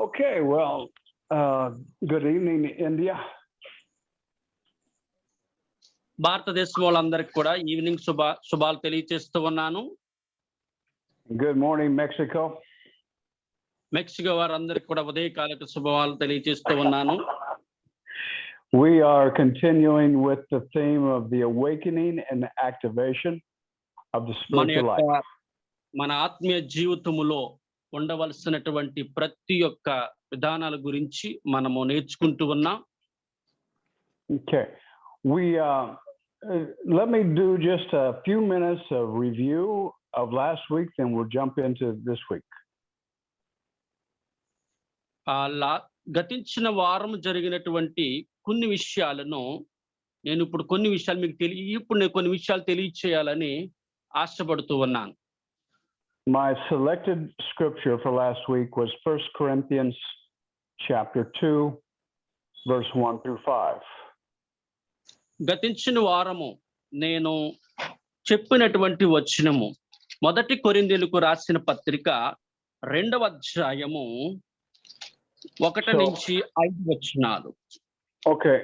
Okay, well, good evening, India. భారతదేశం వాళ్ళందరికీ కూడా ఈవినింగ్ శుభాలు తెలియజేస్తూ ఉన్నాను. Good morning, Mexico. మెక్సికో వారందరికీ కూడా ఉదయకాలపు శుభాలు తెలియజేస్తూ ఉన్నాను. We are continuing with the theme of the awakening and the activation of the spiritual life. మన ఆత్మీయ జీవితములో ఉండవలసినటువంటి ప్రతి ఒక్క విధానాల గురించి మనము నేర్చుకుంటూ ఉన్నాం. Okay, let me do just a few minutes of review of last week, then we'll jump into this week. గతించిన వారం జరిగినటువంటి కొన్ని విషయాలను నేను ఇప్పుడు కొన్ని విషయాలు మీకు కొన్ని విషయాలు తెలియచేయాలని ఆశపడుతూ ఉన్నాను. My selected scripture for last week was 1 Corinthians chapter 2, verse 1 through 5. గతించిన వారము నేను చెప్పినటువంటి వచనము మొదటి కొరింథీయులకు రాసిన పత్రిక 2వ అధ్యాయము 1 నుంచి 5 వచనాలు. Okay,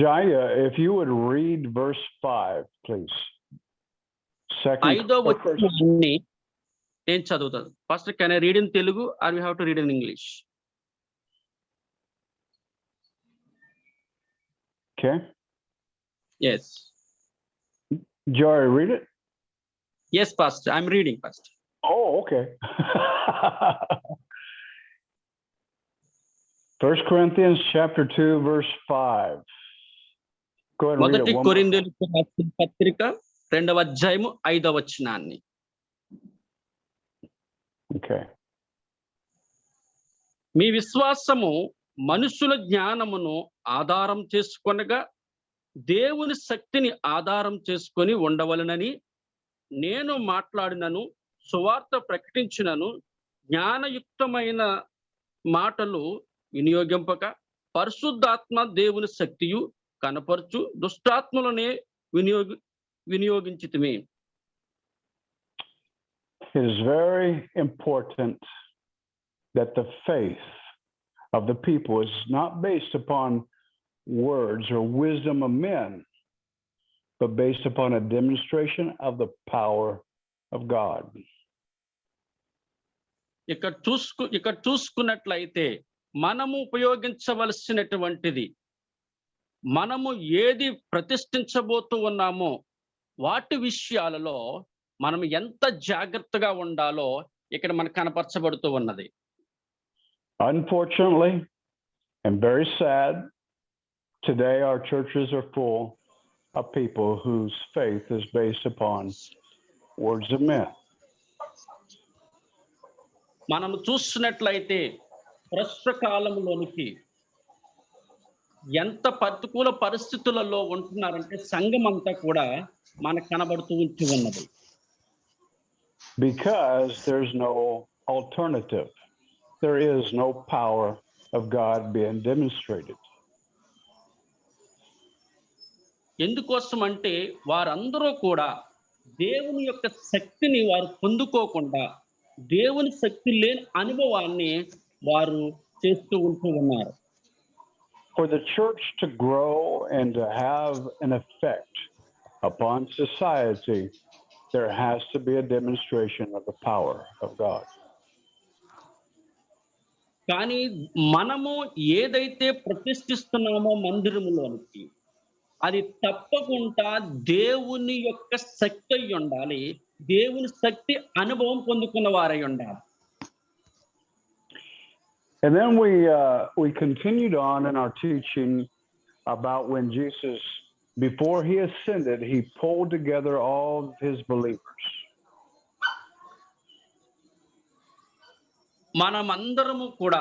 Jaya, if you would read verse 5, please. 5వ వచనాన్ని నేను చదువుతాను. First, can I read in Telugu or we have to read in English? Okay. Yes. Joy, read it. Yes, Pastor. I'm reading, Pastor. Oh, okay. 1 Corinthians chapter 2, verse 5. Go ahead and read it. మొదటి కొరింథీయులకు రాసిన పత్రిక 2వ అధ్యాయము 5వ వచనాన్ని. Okay. మీ విశ్వాసము మనుషుల జ్ఞానమును ఆధారం చేసుకొనగా దేవుని శక్తిని ఆధారం చేసుకొని ఉండవలనని నేను మాట్లాడినను సువార్త ప్రకటించినను జ్ఞానయుక్తమైన మాటలు వినియోగింపక పరిశుద్ధాత్మ దేవుని శక్తియు కనపరచు దుష్టాత్మలనే వినియోగించితిమి. It is very important that the faith of the people is not based upon words or wisdom of men, but based upon a demonstration of the power of God. ఇక్కడ చూసుకున్నట్లయితే మనము ఉపయోగించవలసినటువంటిది మనము ఏది ప్రతిష్ఠించబోతూ ఉన్నామో వాటి విషయాలలో మనం ఎంత జాగ్రత్తగా ఉండాలో ఇక్కడ మనకు కనపరచబడుతూ ఉన్నది. Unfortunately, and very sad, today our churches are full of people whose faith is based upon words of men. మనం చూస్తున్నట్లయితే ప్రస్తుత కాలంలోనికి ఎంత ప్రతికూల పరిస్థితులలో ఉంటున్నారంటే సంఘం అంతా కూడా మనకు కనబడుతూ ఉన్నది. Because there's no alternative. There is no power of God being demonstrated. ఎందుకోసం అంటే వారందరూ కూడా దేవుని యొక్క శక్తిని వారు పొందుకోకుండా దేవుని శక్తి లేని అనుభవాన్ని వారు చేస్తూ ఉన్నారు. For the church to grow and to have an effect upon society, there has to be a demonstration of the power of God. కానీ మనము ఏదైతే ప్రతిష్ఠిస్తున్నామో మందిరములోనికి అది తప్పకుండా దేవుని యొక్క శక్తి అయి ఉండాలి. దేవుని శక్తి అనుభవం పొందుకున్న వారై ఉండాలి. And then we continued on in our teaching about when Jesus, before he ascended, he pulled together all of his believers. మనమందరము కూడా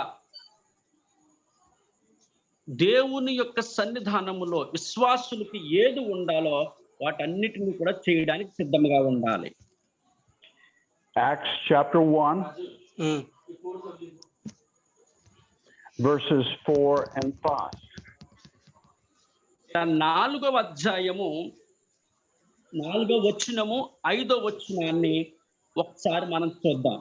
దేవుని యొక్క సన్నిధానములో విశ్వాసులకు ఏది ఉండాలో వాటన్నిటిని కూడా చేయడానికి సిద్ధంగా ఉండాలి. Acts chapter 1, verses 4 and 5. 4వ అధ్యాయము 4వ వచనము 5వ వచనాన్ని ఒకసారి మనం చూద్దాం.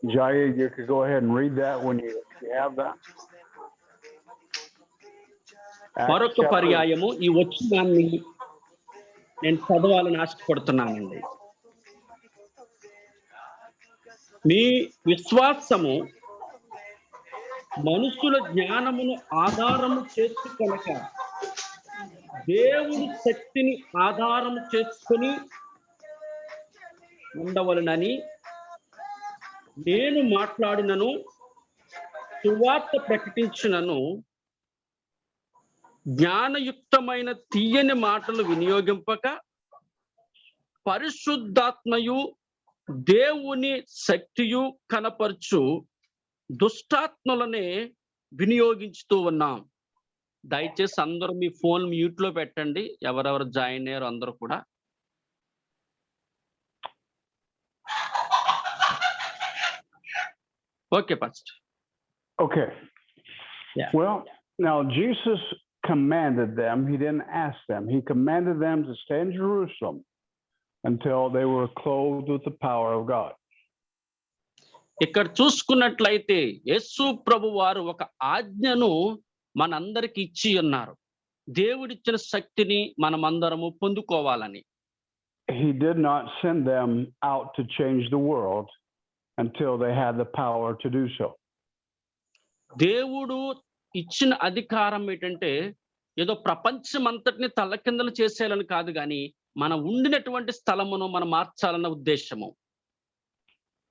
Jaya, you could go ahead and read that when you have that. Acts మరొక chapter- పర్యాయము ఈ వచనాన్ని నేను చదవాలని ఆశపడుతున్నానండి. మీ విశ్వాసము మనుషుల జ్ఞానమును ఆధారము చేసుకొనక దేవుని శక్తిని ఆధారము చేసుకొని ఉండవలనని నేను మాట్లాడినను సువార్త ప్రకటించినను జ్ఞానయుక్తమైన తీయని మాటలు వినియోగింపక పరిశుద్ధాత్మయు దేవుని శక్తియు కనపరచు దుష్టాత్మలనే వినియోగించుతూ ఉన్నాం. దయచేసి అందరూ మీ ఫోన్ మ్యూట్ లో పెట్టండి. ఎవరెవరు జాయిన్ అయ్యారు అందరూ కూడా. Okay pastor. Okay. Yeah. Well, now Jesus commanded them. He didn't ask them. He commanded them to stay in Jerusalem until they were clothed with the power of God. ఇక్కడ చూసుకున్నట్లయితే యేసు ప్రభు వారు ఒక ఆజ్ఞను మనందరికి ఇచ్చి ఉన్నారు. దేవుడిచ్చిన శక్తిని మనమందరము పొందుకోవాలని. He did not send them out to change the world until they had the power to do so. దేవుడు ఇచ్చిన అధికారం ఏంటంటే ఏదో ప్రపంచం అంతటిని తలకిందలు చేసేయాలని కాదు, కానీ మనం ఉండినటువంటి స్థలమును మనం మార్చాలన్న ఉద్దేశము.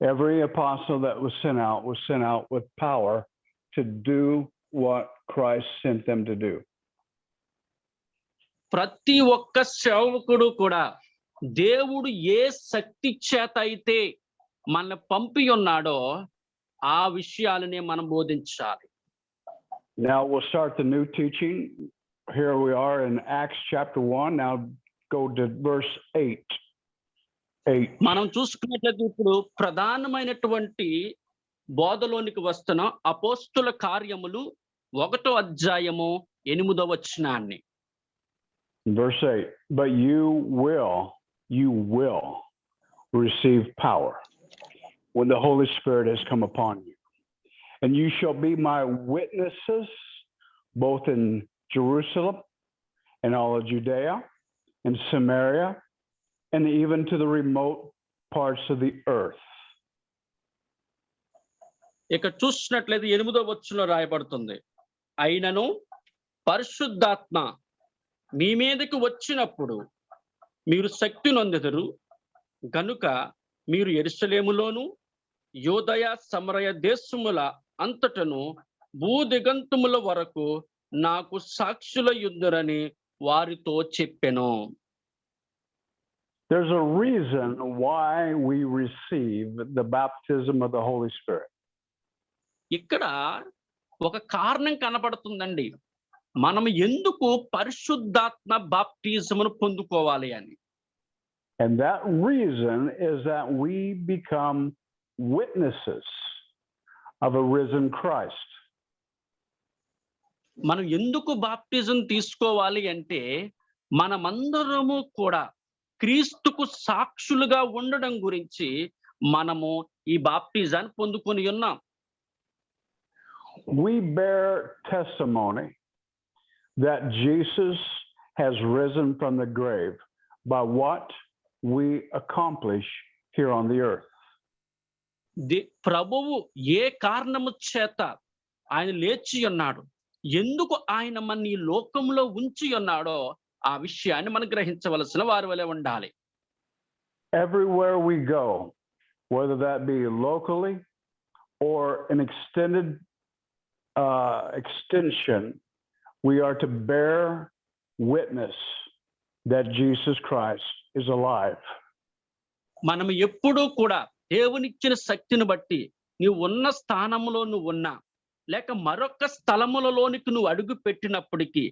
Every apostle that was sent out with power to do what Christ sent them to do. ప్రతి ఒక్క సేవకుడు కూడా దేవుడు ఏ శక్తి చేత అయితే మన పంపి ఉన్నాడో ఆ విషయాలనే మనం బోధించాలి. Now we'll start the new teaching. Here we are in Acts chapter 1. Now go to verse 8. మనం చూసుకున్నట్లయితే ఇప్పుడు ప్రధానమైనటువంటి బోధలోనికి వస్తున్న అపోస్తుల కార్యములు 1వ అధ్యాయము 8వ వచనాన్ని. Verse 8. But you will receive power when the Holy Spirit has come upon you. And you shall be my witnesses both in Jerusalem and all of Judea and Samaria and even to the remote parts of the earth. ఇక్కడ చూసినట్లయితే 8వ వచనంలో రాయబడుతుంది, అయినను పరిశుద్ధాత్మ మీ మీదకి వచ్చినప్పుడు మీరు శక్తి నొందెదరు గనుక మీరు యెరూషలేములోను యోదయ సమరయ దేశముల అంతటను భూదిగంతముల వరకు నాకు సాక్షుల యుద్ధరని వారితో చెప్పెను. There's a reason why we receive the baptism of the Holy Spirit. ఇక్కడ ఒక కారణం కనబడుతుందండి, మనం ఎందుకు పరిశుద్ధాత్మ బాప్టిజమును పొందుకోవాలి అని. And that reason is that we become witnesses of a risen Christ. మనం ఎందుకు బాప్టిజం తీసుకోవాలి అంటే మనమందరము కూడా క్రీస్తుకు సాక్షులుగా ఉండడం గురించి మనము ఈ బాప్టిజాన్ని పొందుకొని ఉన్నాం. We bear testimony that Jesus has risen from the grave by what we accomplish here on the earth. ప్రభువు ఏ కారణము చేత ఆయన లేచి ఉన్నాడు, ఎందుకు ఆయన మన ఈ లోకంలో ఉంచి ఉన్నాడో ఆ విషయాన్ని మనం గ్రహించవలసిన వారి వలె ఉండాలి. Everywhere we go, whether that be locally or an extension, we are to bear witness that Jesus Christ is alive. మనం ఎప్పుడూ కూడా దేవునిచ్చిన శక్తిని బట్టి నీవు ఉన్న స్థానంలో నువ్వు ఉన్నా లేక మరొక స్థలములలోనికి నువ్వు అడుగు పెట్టినప్పటికీ,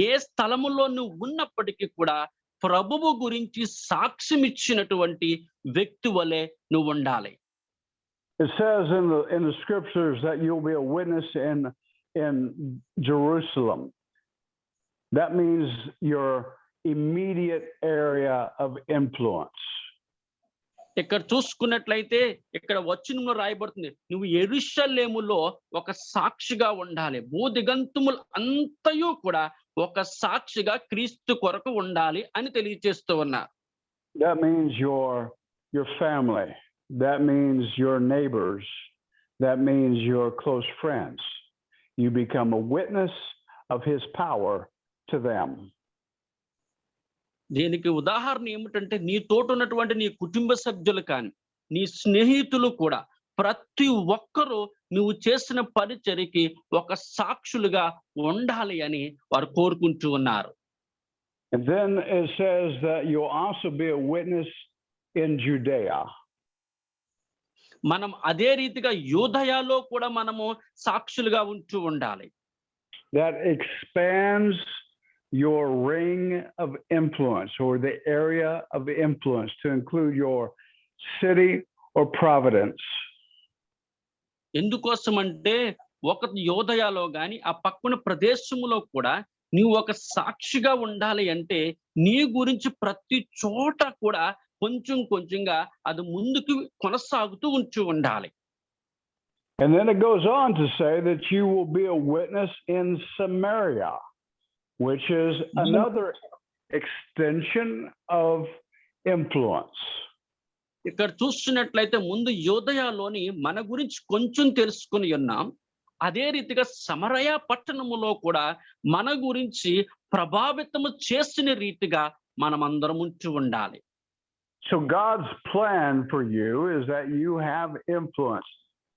ఏ స్థలములో నువ్వు ఉన్నప్పటికీ కూడా ప్రభువు గురించి సాక్ష్యం ఇచ్చినటువంటి వ్యక్తి వలె నువ్వు ఉండాలి. It says in the scriptures that you'll be a witness in Jerusalem. That means your immediate area of influence. ఇక్కడ చూసుకున్నట్లయితే ఇక్కడ వచనంలో రాయబడుతుంది, నువ్వు యెరూషలేములో ఒక సాక్షిగా ఉండాలి. భూదిగంతములు అంతయు కూడా ఒక సాక్షిగా క్రీస్తు కొరకు ఉండాలి అని తెలియజేస్తూ ఉన్నారు. That means your family. That means your neighbors. That means your close friends. You become a witness of his power to them. దీనికి ఉదాహరణ ఏమిటంటే, నీ తోట ఉన్నటువంటి నీ కుటుంబ సభ్యులు కానీ, నీ స్నేహితులు కూడా ప్రతి ఒక్కరూ నువ్వు చేసిన పరిచర్యకి ఒక సాక్షులుగా ఉండాలి అని వారు కోరుకుంటూ ఉన్నారు. And then it says that you'll also be a witness in Judea. మనం అదే రీతిగా యూదయలో కూడా మనము సాక్షులుగా ఉంటూ ఉండాలి. That expands your ring of influence or the area of influence to include your city or province. ఎందుకోసం అంటే, ఒక యోదయలో గాని ఆ పక్కన ప్రదేశములో కూడా నీవు ఒక సాక్షిగా ఉండాలి అంటే, నీ గురించి ప్రతి చోట కూడా కొంచెం కొంచెంగా అది ముందుకు కొనసాగుతూ ఉండాలి. And then it goes on to say that you will be a witness in Samaria, which is another extension of influence. ఇక్కడ చూస్తున్నట్లయితే ముందు యోదయలోని మన గురించి కొంచెం తెలుసుకుని ఉన్నాం. అదే రీతిగా సమరయ పట్టణములో కూడా మన గురించి ప్రభావితము చేసిన రీతిగా మనమందరం ఉండాలి. So God's plan for you is that you have influence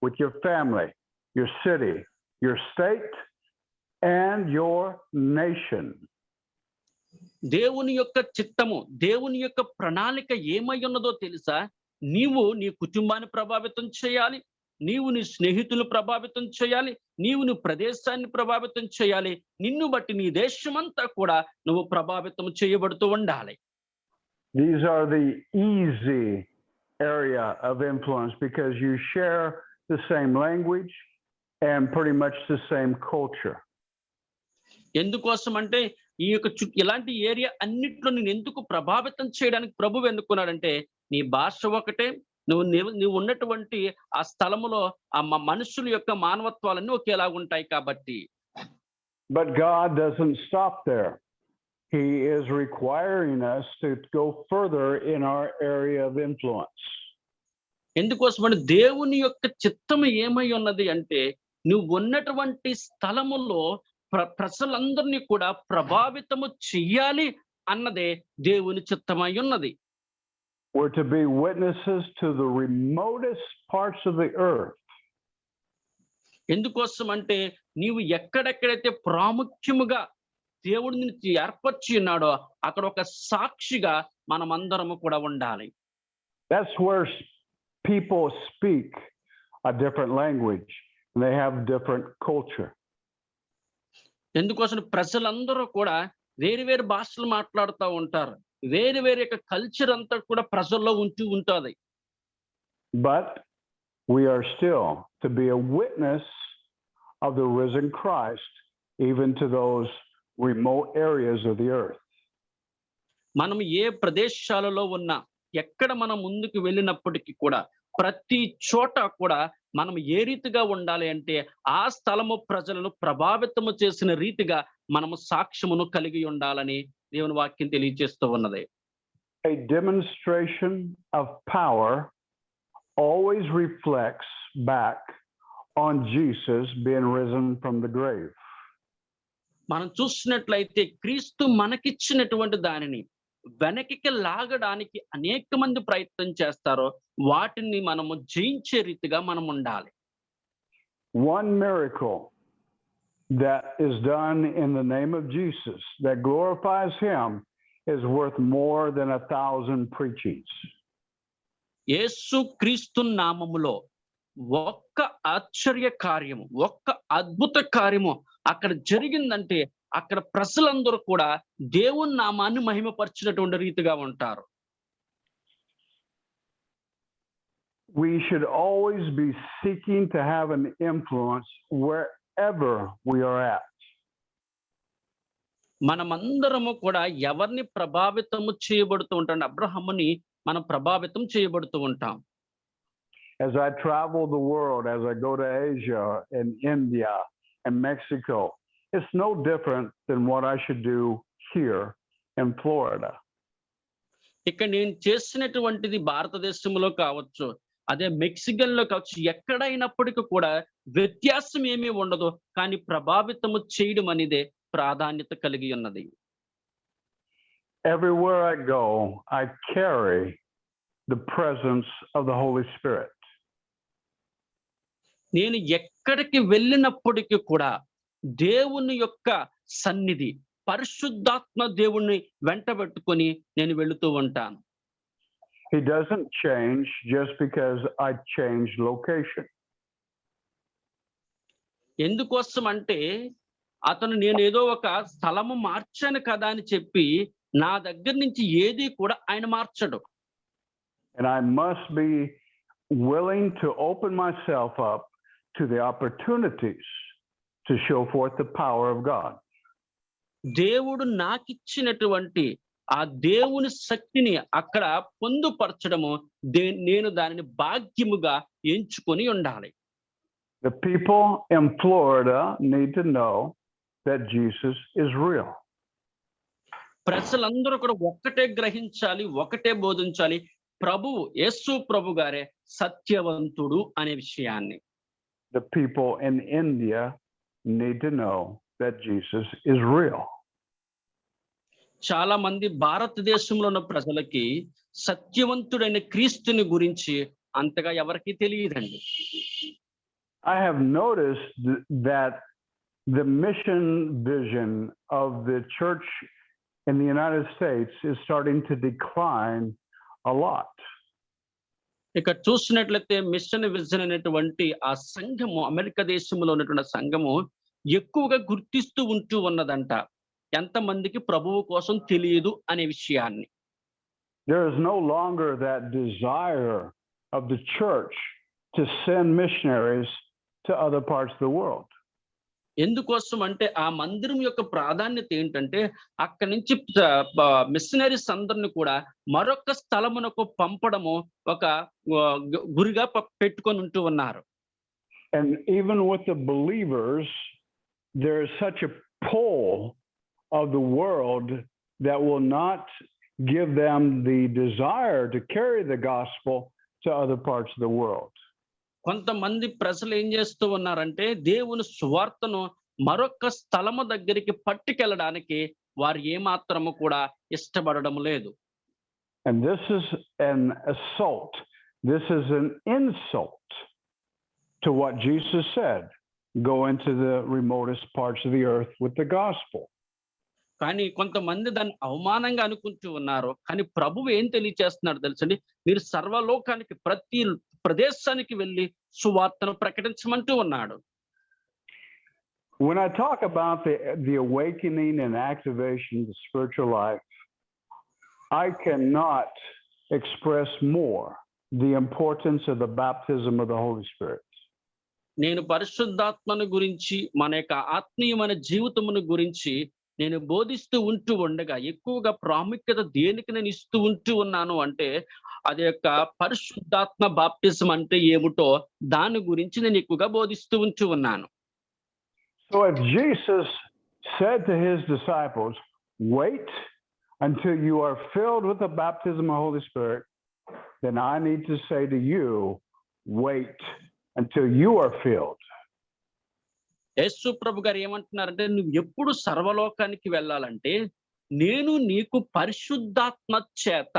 with your family, your city, your state, and your nation. దేవుని యొక్క చిత్తము, దేవుని యొక్క ప్రణాళిక ఏమై ఉన్నదో తెలుసా? నీవు నీ కుటుంబాన్ని ప్రభావితం చేయాలి, నీవు నీ స్నేహితులు ప్రభావితం చేయాలి, నీవు నీ ప్రదేశాన్ని ప్రభావితం చేయాలి, నిన్ను బట్టి నీ దేశమంతా కూడా నువ్వు ప్రభావితం చేయబడుతూ ఉండాలి. These are the easy area of influence because you share the same language and pretty much the same culture. ఎందుకోసం అంటే, ఈ యొక్క ఇలాంటి ఏరియా అన్నిట్లో నేను ఎందుకు ప్రభావితం చేయడానికి ప్రభువు ఎన్నుకున్నాడంటే, నీ భాష ఒకటే, నువ్వు ఉన్నటువంటి ఆ స్థలములో ఆ మనుషుల యొక్క మానవత్వాలన్నీ ఒకేలా ఉంటాయి కాబట్టి. But God doesn't stop there. He is requiring us to go further in our area of influence. ఎందుకోసం అంటే, దేవుని యొక్క చిత్తము ఏమై ఉన్నది అంటే, నువ్వు ఉన్నటువంటి స్థలములో ప్రజలందరినీ కూడా ప్రభావితము చెయ్యాలి అన్నదే దేవుని చిత్తమై ఉన్నది. We're to be witnesses to the remotest parts of the earth. ఎందుకోసం అంటే, నీవు ఎక్కడెక్కడైతే ప్రాముఖ్యముగా దేవుడు నిన్ను ఏర్పరిచి ఉన్నాడో అక్కడ ఒక సాక్షిగా మనమందరము కూడా ఉండాలి. That's where people speak a different language and they have different culture. ఎందుకోసం ప్రజలందరూ కూడా వేరు వేరు భాషలు మాట్లాడుతూ ఉంటారు. వేరు వేరు యొక్క కల్చర్ అంతా కూడా ప్రజల్లో ఉంటుంది. But we are still to be a witness of the risen Christ even to those remote areas of the earth. మనం ఏ ప్రదేశాలలో ఉన్నా, ఎక్కడ మనం ముందుకు వెళ్ళినప్పటికీ కూడా ప్రతి చోట కూడా మనం ఏ రీతిగా ఉండాలి అంటే, ఆ స్థలము ప్రజలను ప్రభావితము చేసిన రీతిగా మనము సాక్ష్యమును కలిగి ఉండాలని దేవుని వాక్యం తెలియజేస్తూ ఉన్నది. A demonstration of power always reflects back on Jesus being risen from the grave. మనం చూసినట్లయితే క్రీస్తు మనకిచ్చినటువంటి దానిని వెనక్కి లాగడానికి అనేక మంది ప్రయత్నం చేస్తారో వాటిని మనము జయించే రీతిగా మనం ఉండాలి. One miracle that is done in the name of Jesus that glorifies him is worth more than 1,000 preachings. యేసు క్రీస్తు నామములో ఒక్క ఆశ్చర్య కార్యము, ఒక్క అద్భుత కార్యము అక్కడ జరిగిందంటే అక్కడ ప్రజలందరూ కూడా దేవుని నామాన్ని మహిమపరిచినటువంటి రీతిగా ఉంటారు. We should always be seeking to have an influence wherever we are at. మనమందరము కూడా ఎవరిని ప్రభావితము చేయబడుతూ ఉంటాం. అబ్రహాముని మనం ప్రభావితం చేయబడుతూ ఉంటాం. As I travel the world, as I go to Asia and India and Mexico, it's no different than what I should do here in Florida. ఇక్కడ నేను చేసినటువంటిది భారతదేశంలో కావచ్చు, అదే మెక్సికన్‌లో కావచ్చు, ఎక్కడైనప్పటికీ కూడా వ్యత్యాసం ఏమీ ఉండదు. కానీ ప్రభావితము చేయడం అనేదే ప్రాధాన్యత కలిగి ఉన్నది. Everywhere I go, I carry the presence of the Holy Spirit. నేను ఎక్కడికి వెళ్ళినప్పటికీ కూడా దేవుని యొక్క సన్నిధి, పరిశుద్ధాత్మ దేవుణ్ణి వెంటబెట్టుకొని నేను వెళుతూ ఉంటాను. He doesn't change just because I change location. ఎందుకోసం అంటే అతను నేనేదో ఒక స్థలము మార్చాను కదా అని చెప్పి నా దగ్గర నుంచి ఏది కూడా ఆయన మార్చడు. And I must be willing to open myself up to the opportunities to show forth the power of God. దేవుడు నాకిచ్చినటువంటి ఆ దేవుని శక్తిని అక్కడ పొందుపరచడము నేను దానిని భాగ్యముగా ఎంచుకొని ఉండాలి. The people in Florida need to know that Jesus is real. ప్రజలందరూ కూడా ఒక్కటే గ్రహించాలి, ఒకటే బోధించాలి, ప్రభువు యేసు ప్రభు గారే సత్యవంతుడు అనే విషయాన్ని. The people in India need to know that Jesus is real. చాలా మంది భారతదేశంలో ఉన్న ప్రజలకి సత్యవంతుడైన క్రీస్తుని గురించి అంతగా ఎవరికీ తెలియదండి. I have noticed that the mission vision of the church in the United States is starting to decline a lot. ఇక్కడ చూసినట్లయితే మిషన్ విజన్ అనేటువంటి ఆ సంఘము అమెరికా దేశంలో ఉన్నటువంటి సంఘము ఎక్కువగా గుర్తిస్తూ ఉంటూ ఉన్నదంట. ఎంతమందికి ప్రభువు కోసం తెలియదు అనే విషయాన్ని. There is no longer that desire of the church to send missionaries to other parts of the world. ఎందుకోసం అంటే ఆ మందిరం యొక్క ప్రాధాన్యత ఏంటంటే అక్కడి నుంచి మిషనరీస్ అందరిని కూడా మరొక స్థలమునకు పంపడము ఒక గురిగా పెట్టుకొని ఉంటూ ఉన్నారు. And even with the believers, there is such a pull of the world that will not give them the desire to carry the gospel to other parts of the world. కొంతమంది ప్రజలు ఏం చేస్తూ ఉన్నారంటే దేవుని సువార్తను మరొక స్థలము దగ్గరికి పట్టుకెళ్ళడానికి వారు ఏమాత్రము కూడా ఇష్టపడడం లేదు. And this is an assault. This is an insult to what Jesus said. Go into the remotest parts of the earth with the gospel. కానీ కొంతమంది దాన్ని అవమానంగా అనుకుంటూ ఉన్నారు. కానీ ప్రభువు ఏం తెలియచేస్తున్నాడు తెలుసండి, మీరు సర్వలోకానికి ప్రతి ప్రదేశానికి వెళ్ళి సువార్తను ప్రకటించమంటూ ఉన్నాడు. When I talk about the awakening and activation of the spiritual life, I cannot express more the importance of the baptism of the Holy Spirit. నేను పరిశుద్ధాత్మను గురించి మన యొక్క ఆత్మీయమైన జీవితమును గురించి నేను బోధిస్తూ ఉంటూ ఉండగా ఎక్కువగా ప్రాముఖ్యత దేనికి నేను ఇస్తూ ఉంటూ ఉన్నాను అంటే అది యొక్క పరిశుద్ధాత్మ బాప్టిజం అంటే ఏమిటో దాని గురించి నేను ఎక్కువగా బోధిస్తూ ఉంటూ ఉన్నాను. So if Jesus said to his disciples, wait until you are filled with the baptism of the Holy Spirit, then I need to say to you, wait until you are filled. యేసు ప్రభు గారు ఏమంటున్నారంటే నువ్వు ఎప్పుడు సర్వలోకానికి వెళ్ళాలంటే నేను నీకు పరిశుద్ధాత్మ చేత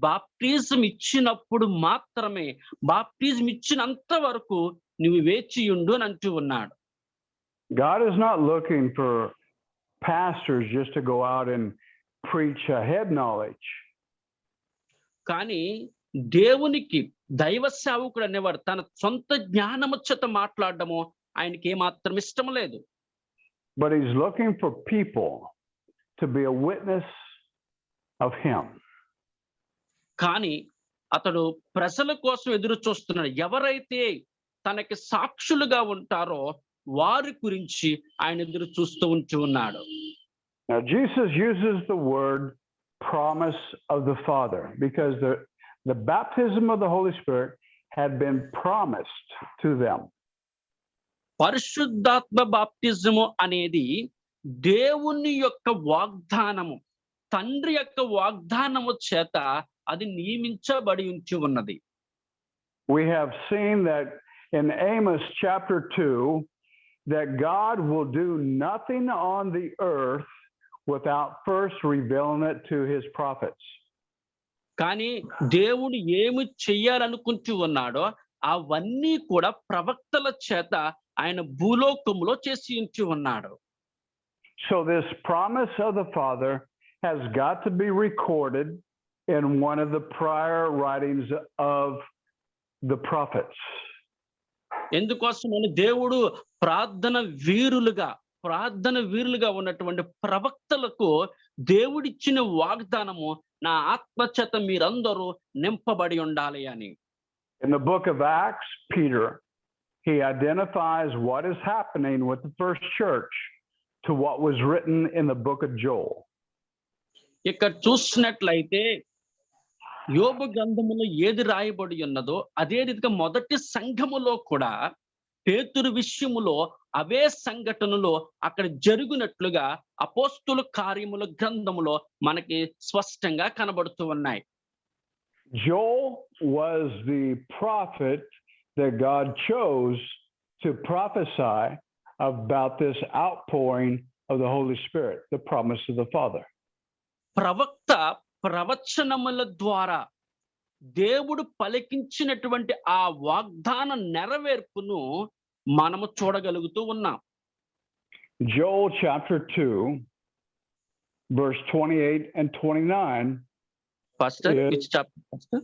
బాప్టిజం ఇచ్చినప్పుడు మాత్రమే, బాప్టిజం ఇచ్చినంత వరకు నువ్వు వేచియుండు అని అంటూ ఉన్నాడు. God is not looking for pastors just to go out and preach a head knowledge. కానీ దేవునికి దైవ సేవకుడు అనేవాడు తన సొంత జ్ఞానము చేత మాట్లాడడము ఆయనకి ఏమాత్రం ఇష్టం లేదు. But he's looking for people to be a witness of him. కానీ అతడు ప్రజల కోసం ఎదురు చూస్తున్నాడు. ఎవరైతే తనకి సాక్షులుగా ఉంటారో వారి గురించి ఆయన ఎదురు చూస్తూ ఉంటూ ఉన్నాడు. Now Jesus uses the word promise of the Father because the baptism of the Holy Spirit had been promised to them. పరిశుద్ధాత్మ బాప్తిజము అనేది దేవుని యొక్క వాగ్దానము, తండ్రి యొక్క వాగ్దానము చేత అది నియమించబడి ఉంచి ఉన్నది. We have seen that in Amos chapter 2 that God will do nothing on the earth without first revealing it to his prophets. కానీ దేవుడు ఏమి చెయ్యాలనుకుంటూ ఉన్నాడో అవన్నీ కూడా ప్రవక్తల చేత ఆయన భూలోకములో చేసి ఉంచి ఉన్నాడు. So this promise of the Father has got to be recorded in one of the prior writings of the prophets. ఎందుకోసమని దేవుడు ప్రార్థన వీరులుగా ఉన్నటువంటి ప్రవక్తలకు దేవుడిచ్చిన వాగ్దానము, నా ఆత్మ చేత మీరందరూ నింపబడి ఉండాలి అని. In the book of Acts, Peter, he identifies what is happening with the first church to what was written in the book of Joel. ఇక్కడ చూసినట్లయితే యోబు గ్రంథములో ఏది రాయబడి ఉన్నదో అదే రీతిగా మొదటి సంఘములో కూడా పేతురు విషయములో అవే సంఘటనలు అక్కడ జరుగునట్లుగా అపోస్తుల కార్యముల గ్రంథములో మనకి స్పష్టంగా కనబడుతూ ఉన్నాయి. Joel was the prophet that God chose to prophesy about this outpouring of the Holy Spirit, the promise of the Father. ప్రవక్త ప్రవచనముల ద్వారా దేవుడు పలికించినటువంటి ఆ వాగ్దాన నెరవేర్పును మనము చూడగలుగుతూ ఉన్నాం. Joel chapter 2, verse 28 and 29. Pastor, Yes. which chapter, Pastor?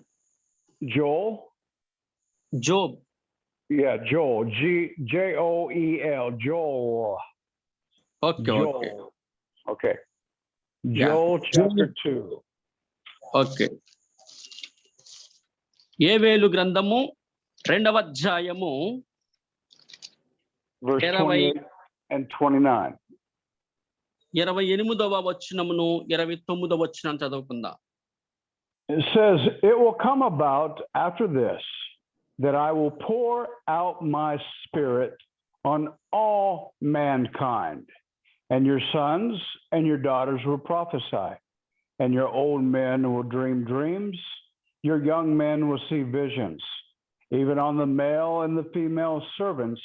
Joel? Job. Yeah, Joel. Joel. Joel. Okay, Joel. okay. Okay. Yeah. Joel chapter 2. Okay. ఏవేలు గ్రంథము 2వ అధ్యాయము Verse 28 and 29. 28వ వచనమును 29వ వచనం చదువుకుందాం. It says, "It will come about after this that I will pour out my spirit on all mankind, and your sons and your daughters will prophesy, and your old men will dream dreams, your young men will see visions. Even on the male and the female servants,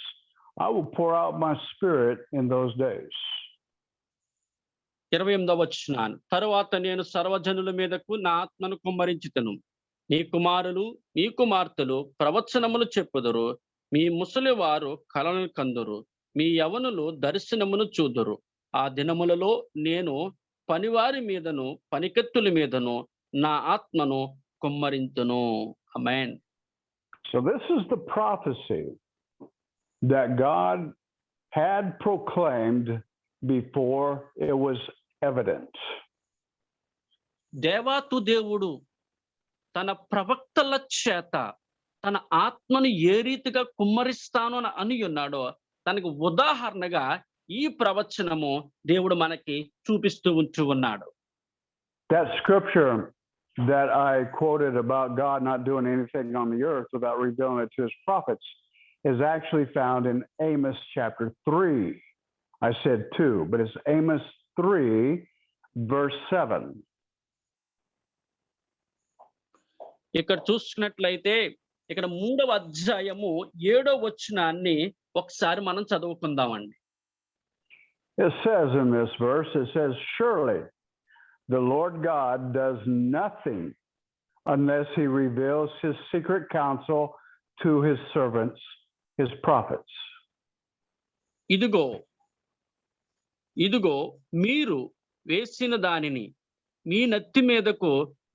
I will pour out my spirit in those days." 28వ వచనం, తరువాత నేను సర్వజనుల మీదకు నా ఆత్మను కుమ్మరించుతను, నీ కుమారులు నీ కుమార్తెలు ప్రవచనములు చెప్పుదురు, మీ ముసలి వారు కలలను కందురు, మీ యవనులు దర్శనమును చూదురు. ఆ దినములలో నేను పనివారి మీదను పనికెత్తుల మీదను నా ఆత్మను కుమ్మరింతును. ఆమేన్. So this is the prophecy that God had proclaimed before it was evident. దేవాతు దేవుడు తన ప్రవక్తల చేత తన ఆత్మను ఏ రీతిగా కుమ్మరిస్తాను అని ఉన్నాడో తనకు ఉదాహరణగా ఈ ప్రవచనము దేవుడు మనకి చూపిస్తూ ఉంటూ ఉన్నాడు. That scripture that I quoted about God not doing anything on the earth without revealing it to his prophets is actually found in Amos chapter 3. I said 2, but it's Amos 3, verse 7. ఇక్కడ చూసినట్లయితే ఇక్కడ 3వ అధ్యాయము 7వ వచనాన్ని ఒకసారి మనం చదువుకుందామండి. It says in this verse, it says, "Surely the Lord God does nothing unless he reveals his secret counsel to his servants, his prophets." ఇదిగో మీరు వేసిన దానిని మీ నెత్తి మీదకు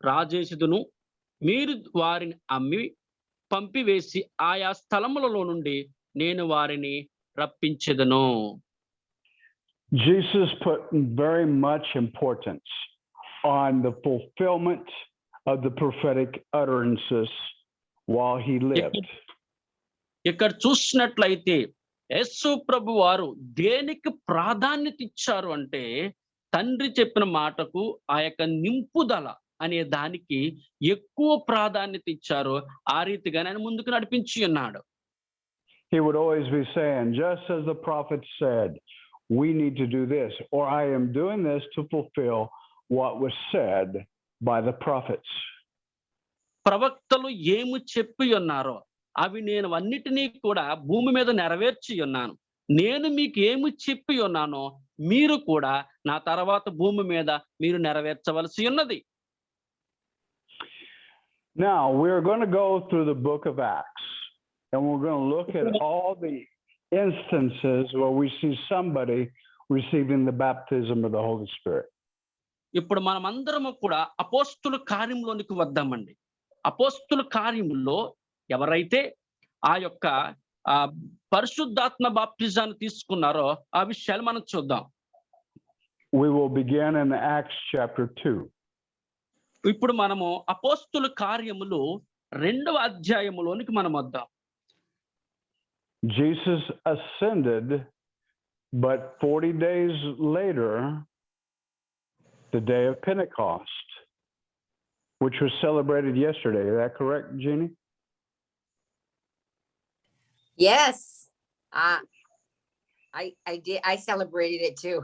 రాజేసుదును, మీరు వారిని అమ్మి పంపివేసి ఆయా స్థలములలో నుండి నేను వారిని రప్పించెదను. Jesus put very much importance on the fulfillment of the prophetic utterances while he lived. ఇక్కడ చూసినట్లయితే యేసు ప్రభు వారు దేనికి ప్రాధాన్యత ఇచ్చారు అంటే తండ్రి చెప్పిన మాటకు ఆ యొక్క నింపుదల అనే దానికి ఎక్కువ ప్రాధాన్యత ఇచ్చారో ఆ రీతిగానే ఆయన ముందుకు నడిపించి ఉన్నాడు. He would always be saying, just as the prophet said, we need to do this, or I am doing this to fulfill what was said by the prophets. ప్రవక్తలు ఏమి చెప్పి ఉన్నారో అవి నేను అన్నిటినీ కూడా భూమి మీద నెరవేర్చి ఉన్నాను. నేను మీకు ఏమి చెప్పి ఉన్నానో మీరు కూడా నా తర్వాత భూమి మీద మీరు నెరవేర్చవలసి ఉన్నది. Now, we're going to go through the book of Acts, and we're going to look at all the instances where we see somebody receiving the baptism of the Holy Spirit. ఇప్పుడు మనమందరము కూడా అపోస్తుల కార్యంలోనికి వద్దామండి. అపోస్తుల కార్యములో ఎవరైతే ఆ యొక్క పరిశుద్ధాత్మ బాప్టిజాన్ని తీసుకున్నారో ఆ విషయాలు మనం చూద్దాం. We will begin in Acts chapter 2. ఇప్పుడు మనము అపోస్తుల కార్యములు 2వ అధ్యాయములోనికి మనం వద్దాం. Jesus ascended, but 40 days later, the day of Pentecost, which was celebrated yesterday. Is that correct, Jeannie? Yes. I did. I celebrated it too.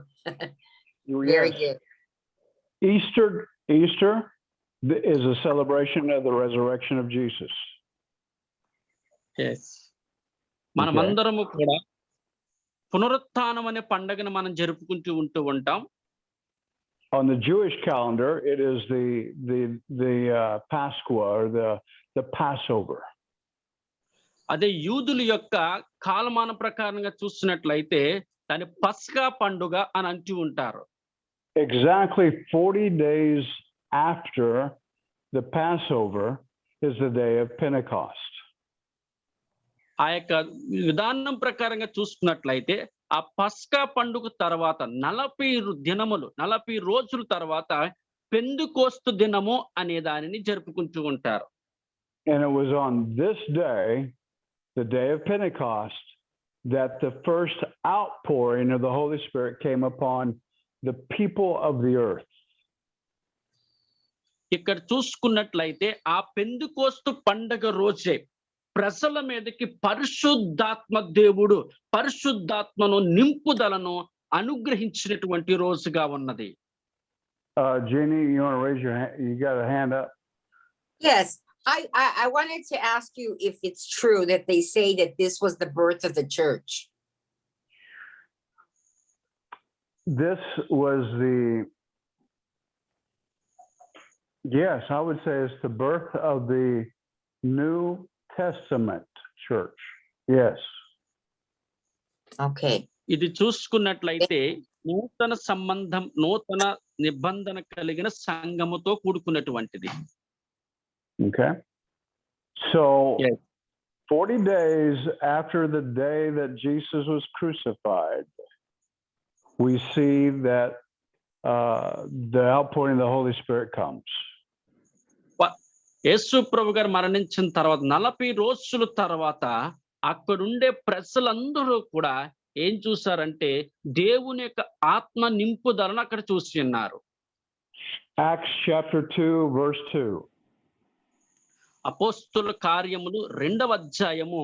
Very good. Easter is a celebration of the resurrection of Jesus. Yes. మనమందరము కూడా పునరుత్థానం అనే పండుగను మనం జరుపుకుంటూ ఉంటాం. On the Jewish calendar, it is the Pascha or the Passover. అదే యూదుల యొక్క కాలమాన ప్రకారంగా చూసినట్లయితే దాని పస్కా పండుగ అని అంటూ ఉంటారు. Exactly 40 days after the Passover is the day of Pentecost. ఆ యొక్క విధానం ప్రకారంగా చూసుకున్నట్లయితే ఆ పస్కా పండుగ తర్వాత 40 రోజుల తర్వాత పెందుకోస్తు దినము అనే దానిని జరుపుకుంటూ ఉంటారు. And it was on this day, the day of Pentecost, that the first outpouring of the Holy Spirit came upon the people of the earth. ఇక్కడ చూసుకున్నట్లయితే ఆ పెందుకోస్తు పండుగ రోజే ప్రజల మీదకి పరిశుద్ధాత్మ దేవుడు పరిశుద్ధాత్మను నింపుదలను అనుగ్రహించినటువంటి రోజుగా ఉన్నది. Jeannie, you want to raise your hand? You got a hand up? Yes. I wanted to ask you if it's true that they say that this was the birth of the church. This was yes, I would say it's the birth of the New Testament church. Yes. Okay. ఇది చూసుకున్నట్లయితే నూతన నిబంధన కలిగిన సంఘముతో కూడుకున్నటువంటిది. Okay. So yes. 40 days after the day that Jesus was crucified, we see that the outpouring of the Holy Spirit comes. యేసు ప్రభు గారు మరణించిన తర్వాత 40 రోజుల తర్వాత అక్కడుండే ప్రజలందరూ కూడా ఏం చూసారంటే దేవుని యొక్క ఆత్మ నింపుదలను అక్కడ చూసి ఉన్నారు. Acts chapter 2 verse 2. అపోస్తుల కార్యములు 2వ అధ్యాయము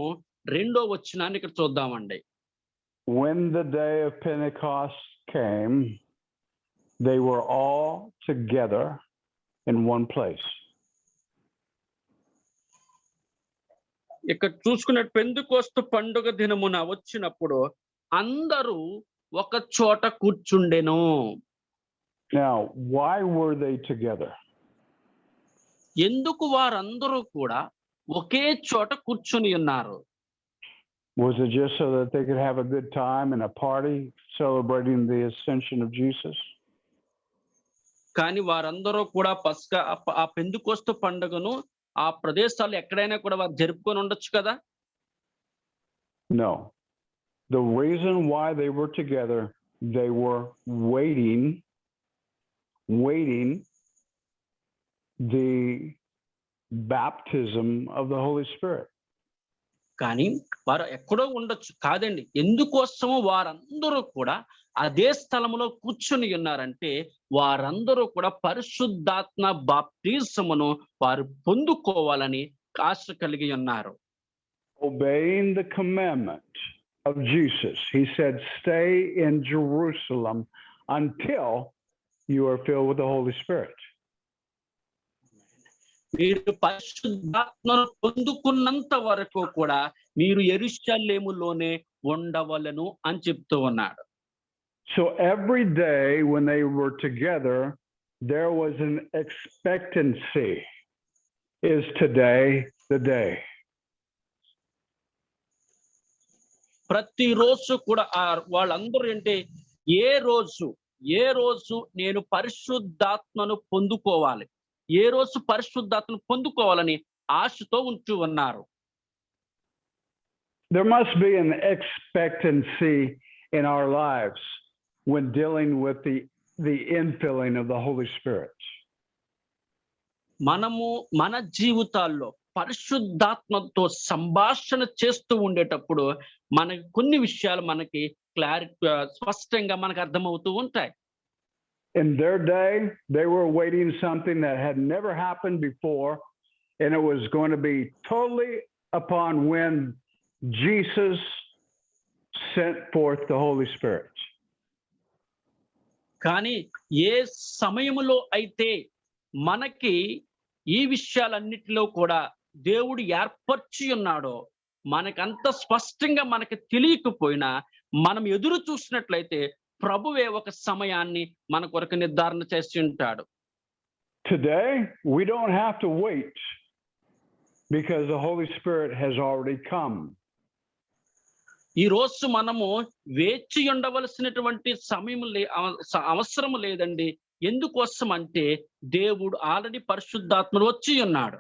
2వ వచనాన్ని ఇక్కడ చూద్దామండి. When the day of Pentecost came, they were all together in one place. ఇక్కడ చూసుకున్న పెందుకోస్తు పండుగ దినమున వచ్చినప్పుడు అందరూ ఒక చోట కూర్చుండెను. Now, why were they together? ఎందుకు వారందరూ కూడా ఒకే చోట కూర్చుని ఉన్నారు? Was it just so that they could have a good time and a party celebrating the ascension of Jesus? కానీ వారందరూ కూడా పస్కా ఆ పెందుకోస్తు పండుగను ఆ ప్రదేశాలు ఎక్కడైనా కూడా వారు జరుపుకొని ఉండొచ్చు కదా? No. The reason why they were together, they were waiting the baptism of the Holy Spirit. కానీ వారు ఎక్కడో ఉండొచ్చు కాదండి. ఎందుకోసమో వారందరూ కూడా అదే స్థలములో కూర్చొని ఉన్నారంటే వారందరూ కూడా పరిశుద్ధాత్మ బాప్తిసమును వారు పొందుకోవాలని ఆశ కలిగి ఉన్నారు. Obeying the commandment of Jesus. He said, stay in Jerusalem until you are filled with the Holy Spirit. మీరు పరిశుద్ధాత్మను పొందుకున్నంత వరకు కూడా మీరు యెరూషలేములోనే ఉండవలెను అని చెప్తూ ఉన్నాడు. So every day when they were together, there was an expectancy. Is today the day? ప్రతిరోజు కూడా వాళ్ళందరూ అంటే ఏ రోజు నేను పరిశుద్ధాత్మను పొందుకోవాలి, ఏ రోజు పరిశుద్ధాత్మను పొందుకోవాలని ఆశతో ఉంటూ ఉన్నారు. There must be an expectancy in our lives when dealing with the infilling of the Holy Spirit. మనము మన జీవితాల్లో పరిశుద్ధాత్మతో సంభాషణ చేస్తూ ఉండేటప్పుడు మనకి కొన్ని విషయాలు మనకి స్పష్టంగా మనకు అర్థమవుతూ ఉంటాయి. In their day, they were awaiting something that had never happened before, and it was going to be totally upon when Jesus sent forth the Holy Spirit. కానీ ఏ సమయములో అయితే మనకి ఈ విషయాలన్నిటిలో కూడా దేవుడు ఏర్పరిచి ఉన్నాడో మనకంత స్పష్టంగా మనకి తెలియకపోయినా మనం ఎదురు చూసినట్లయితే ప్రభువే ఒక సమయాన్ని మన కొరకు నిర్ధారణ చేసి ఉంటాడు. Today, we don't have to wait because the Holy Spirit has already come. ఈ రోజు మనము వేచి ఉండవలసినటువంటి అవసరం లేదండి. ఎందుకోసం అంటే దేవుడు ఆల్రెడీ పరిశుద్ధాత్ముడు వచ్చి ఉన్నాడు.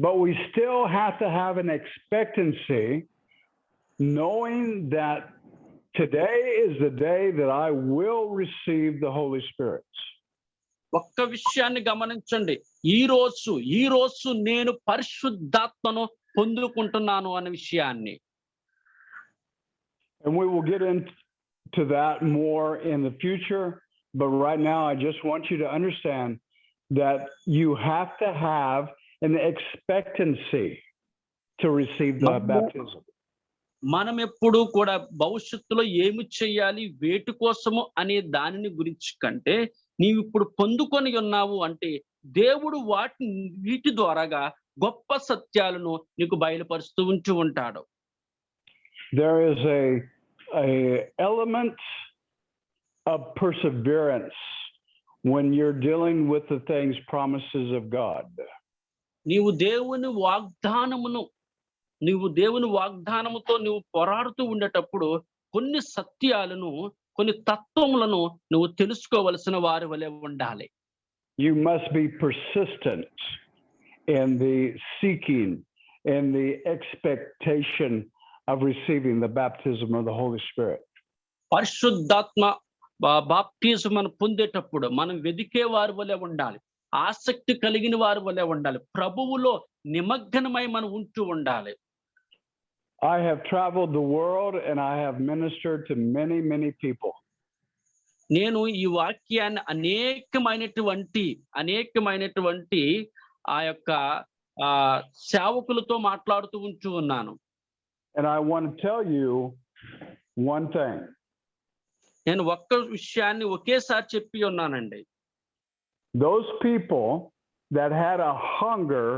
But we still have to have an expectancy, knowing that today is the day that I will receive the Holy Spirit. ఒక్క విషయాన్ని గమనించండి. ఈ రోజు నేను పరిశుద్ధాత్మను పొందుకుంటున్నాను అనే విషయాన్ని. And we will get into that more in the future. But right now, I just want you to understand that you have to have an expectancy to receive the baptism. మనం ఎప్పుడు కూడా భవిష్యత్తులో ఏమి చేయాలి, వేటి కోసము అనే దానిని గురించి కంటే నీవు ఇప్పుడు పొందుకొని ఉన్నావు అంటే దేవుడు వీటి ద్వారాగా గొప్ప సత్యాలను నీకు బయలుపరుస్తూ ఉంటూ ఉంటాడు. There is a element of perseverance when you're dealing with the things, promises of God. నీవు దేవుని వాగ్దానముతో నువ్వు పోరాడుతూ ఉండేటప్పుడు కొన్ని సత్యాలను, కొన్ని తత్వములను నువ్వు తెలుసుకోవలసిన వారి వలె ఉండాలి. You must be persistent in the seeking and the expectation of receiving the baptism of the Holy Spirit. పరిశుద్ధాత్మ బాప్తిజం పొందేటప్పుడు మనం వెదికే వారి వలె ఉండాలి, ఆసక్తి కలిగిన వారి వలె ఉండాలి, ప్రభువులో నిమగ్నమై మనం ఉంటూ ఉండాలి. I have traveled the world and I have ministered to many people. నేను ఈ వాక్యాన్ని అనేకమైనటువంటి ఆ యొక్క సేవకులతో మాట్లాడుతూ ఉంటూ ఉన్నాను. And I want to tell you one thing. నేను ఒక్క విషయాన్ని ఒకేసారి చెప్పి ఉన్నానండి. Those people that had a hunger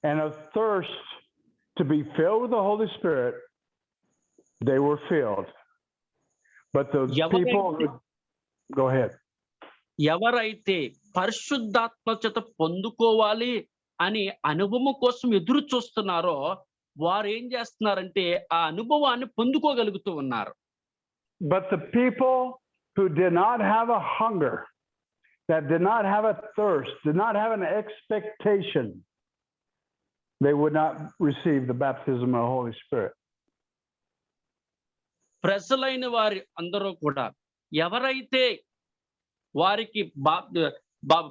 and a thirst to be filled with the Holy Spirit, they were filled. But those people go ahead. ఎవరైతే పరిశుద్ధాత్మ చేత పొందుకోవాలి అని అనుభవం కోసం ఎదురు చూస్తున్నారో వారు ఏం చేస్తున్నారంటే ఆ అనుభవాన్ని పొందుకోగలుగుతూ ఉన్నారు. But the people who did not have a hunger, that did not have a thirst, did not have an expectation, they would not receive the baptism of the Holy Spirit. ప్రజలైన వారి అందరూ కూడా ఎవరైతే వారికి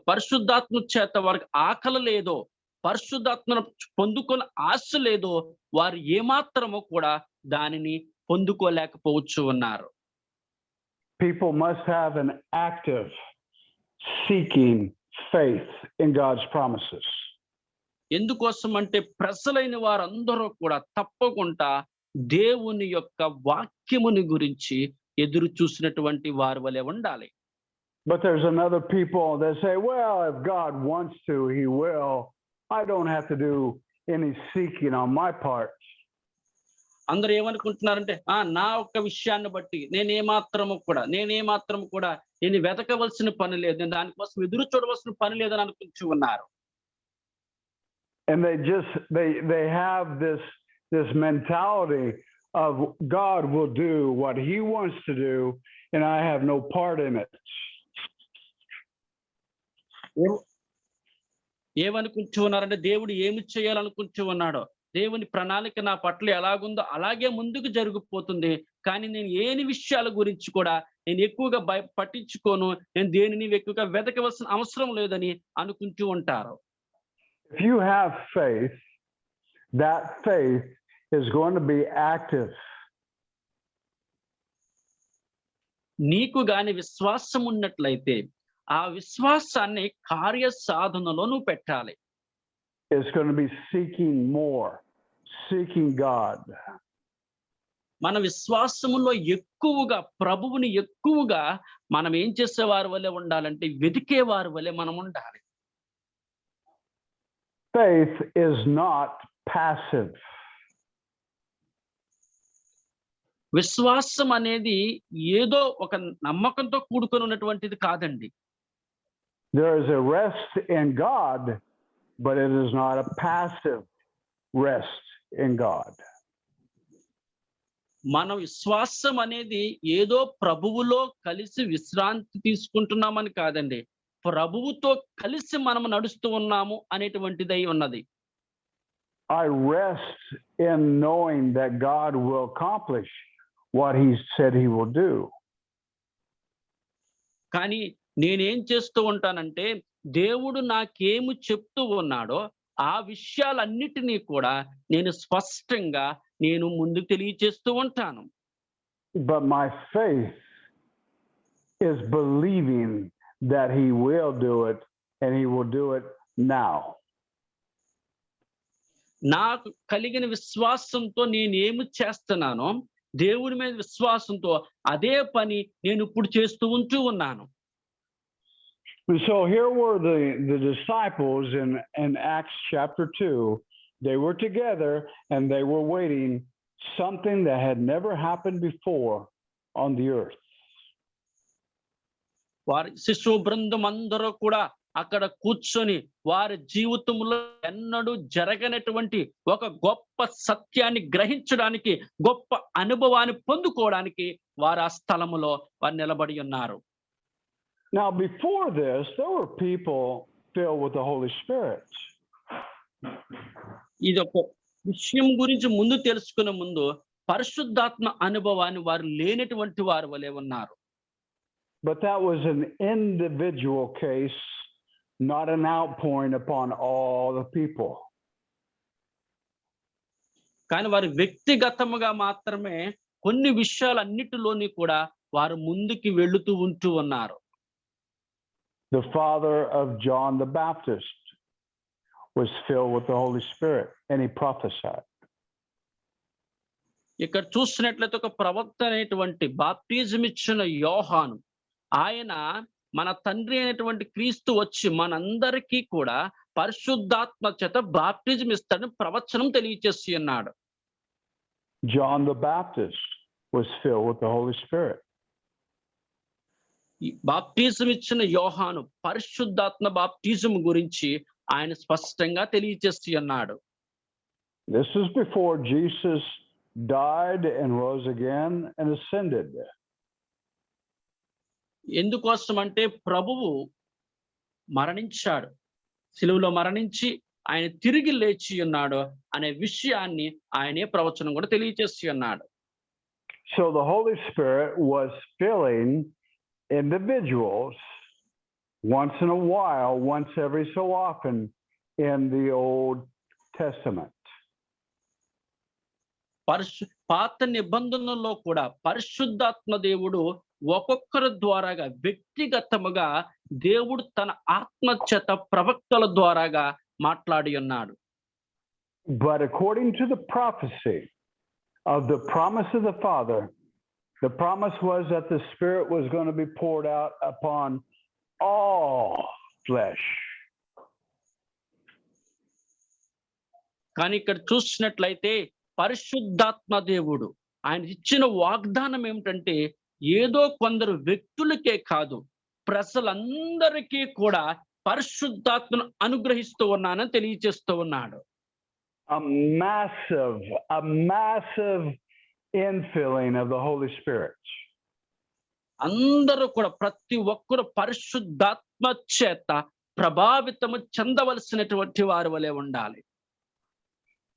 పరిశుద్ధాత్మ చేత వారికి ఆకలి లేదో, పరిశుద్ధాత్మను పొందుకొని ఆశ లేదో వారు ఏమాత్రము కూడా దానిని పొందుకోలేకపోవచ్చు ఉన్నారు. People must have an active seeking faith in God's promises. ఎందుకోసం అంటే ప్రజలైన వారందరూ కూడా తప్పకుండా దేవుని యొక్క వాక్యముని గురించి ఎదురు చూసినటువంటి వారి వలె ఉండాలి. But there's another people that say, well, if God wants to, he will. I don't have to do any seeking on my part. అందరూ ఏమనుకుంటున్నారంటే నా ఒక్క విషయాన్ని బట్టి నేనేమాత్రము కూడా నేను వెతకవలసిన పని లేదు, నేను దానికోసం ఎదురు చూడవలసిన పని లేదని అనుకుంటూ ఉన్నారు. And they have this mentality of God will do what he wants to do and I have no part in it. ఏమనుకుంటూ ఉన్నారంటే దేవుడు ఏమి చేయాలనుకుంటూ ఉన్నాడో, దేవుని ప్రణాళిక నా పట్ల ఎలాగుందో అలాగే ముందుకు జరిగిపోతుంది, కానీ నేను ఏని విషయాల గురించి కూడా నేను ఎక్కువగా పట్టించుకోను, నేను దేనిని ఎక్కువగా వెతకవలసిన అవసరం లేదని అనుకుంటూ ఉంటారు. If you have faith, that faith is going to be active. నీకు గాని విశ్వాసం ఉన్నట్లయితే ఆ విశ్వాసాన్ని కార్య సాధనలో నువ్వు పెట్టాలి. It's going to be seeking more, seeking God. మన విశ్వాసములో ఎక్కువగా ప్రభువుని ఎక్కువగా మనం ఏం చేసేవారి వల్లే ఉండాలంటే వెతికేవారి వల్లే మనం ఉండాలి. Faith is not passive. విశ్వాసం అనేది ఏదో ఒక నమ్మకంతో కూడుకొని ఉన్నటువంటిది కాదండి. There is a rest in God, but it is not a passive rest in God. మన విశ్వాసం అనేది ఏదో ప్రభువులో కలిసి విశ్రాంతి తీసుకుంటున్నామని కాదండి, ప్రభువుతో కలిసి మనం నడుస్తూ ఉన్నాము అనేటువంటిదై ఉన్నది. I rest in knowing that God will accomplish what he said he will do. కానీ నేనేం చేస్తూ ఉంటానంటే దేవుడు నాకేమి చెప్తూ ఉన్నాడో ఆ విషయాలన్నిటినీ కూడా నేను స్పష్టంగా నేను ముందుకు తెలియజేస్తూ ఉంటాను. But my faith is believing that he will do it and he will do it now. నాకు కలిగిన విశ్వాసంతో నేనేమి చేస్తున్నానో దేవుడి మీద విశ్వాసంతో అదే పని నేను ఇప్పుడు చేస్తూ ఉంటూ ఉన్నాను. So here were the disciples in Acts chapter 2. They were together and they were waiting something that had never happened before on the earth. వారి శిశు బృందం అందరూ కూడా అక్కడ కూర్చొని వారి జీవితంలో ఎన్నడూ జరగనటువంటి ఒక గొప్ప సత్యాన్ని గ్రహించడానికి, గొప్ప అనుభవాన్ని పొందుకోవడానికి వారు ఆ స్థలములో వారు నిలబడి ఉన్నారు. Now before this, there were people filled with the Holy Spirit. ఇది ఒక విషయం గురించి ముందు తెలుసుకునే ముందు పరిశుద్ధాత్మ అనుభవాన్ని వారు లేనటువంటి వారు వలె ఉన్నారు. But that was an individual case, not an outpouring upon all the people. కానీ వారు వ్యక్తిగతముగా మాత్రమే కొన్ని విషయాలన్నిటిలోని కూడా వారు ముందుకి వెళుతూ ఉంటూ ఉన్నారు. The father of John the Baptist was filled with the Holy Spirit and he prophesied. ఇక్కడ చూసినట్లయితే ఒక ప్రవక్త అయినటువంటి బాప్టిజం ఇచ్చిన యోహాను, ఆయన మన తండ్రి అయినటువంటి క్రీస్తు వచ్చి మనందరికీ కూడా పరిశుద్ధాత్మ చేత బాప్టిజం ఇస్తాడని ప్రవచనం తెలియజేసి ఉన్నాడు. John the Baptist was filled with the Holy Spirit. Baptism ఇచ్చిన యోహాను పరిశుద్ధాత్మ బాప్టిజం గురించి ఆయన స్పష్టంగా తెలియజేసి ఉన్నాడు. This is before Jesus died and rose again and ascended. ఎందుకోసం అంటే ప్రభువు మరణించాడు, సిలువలో మరణించి ఆయన తిరిగి లేచి ఉన్నాడు అనే విషయాన్ని ఆయనే ప్రవచనం కూడా తెలియజేసి ఉన్నాడు. So the Holy Spirit was filling individuals once in a while, once every so often, in the Old Testament. పాత నిబంధనలో కూడా పరిశుద్ధాత్మ దేవుడు ఒక్కొక్కరి ద్వారాగా వ్యక్తిగతముగా దేవుడు తన ఆత్మ చేత ప్రవక్తల ద్వారాగా మాట్లాడి ఉన్నాడు. But according to the prophecy of the promise of the Father, the promise was that the Spirit was going to be poured out upon all flesh. కానీ ఇక్కడ చూసినట్లయితే పరిశుద్ధాత్మ దేవుడు ఆయన ఇచ్చిన వాగ్దానం ఏమిటంటే ఏదో కొందరు వ్యక్తులకే కాదు ప్రజలందరికీ కూడా పరిశుద్ధాత్మను అనుగ్రహిస్తూ ఉన్నానని తెలియజేస్తూ ఉన్నాడు. A massive infilling of the Holy Spirit. అందరూ కూడా ప్రతి ఒక్కరు పరిశుద్ధాత్మ చేత ప్రభావితము చెందవలసినటువంటి వారి వలె ఉండాలి.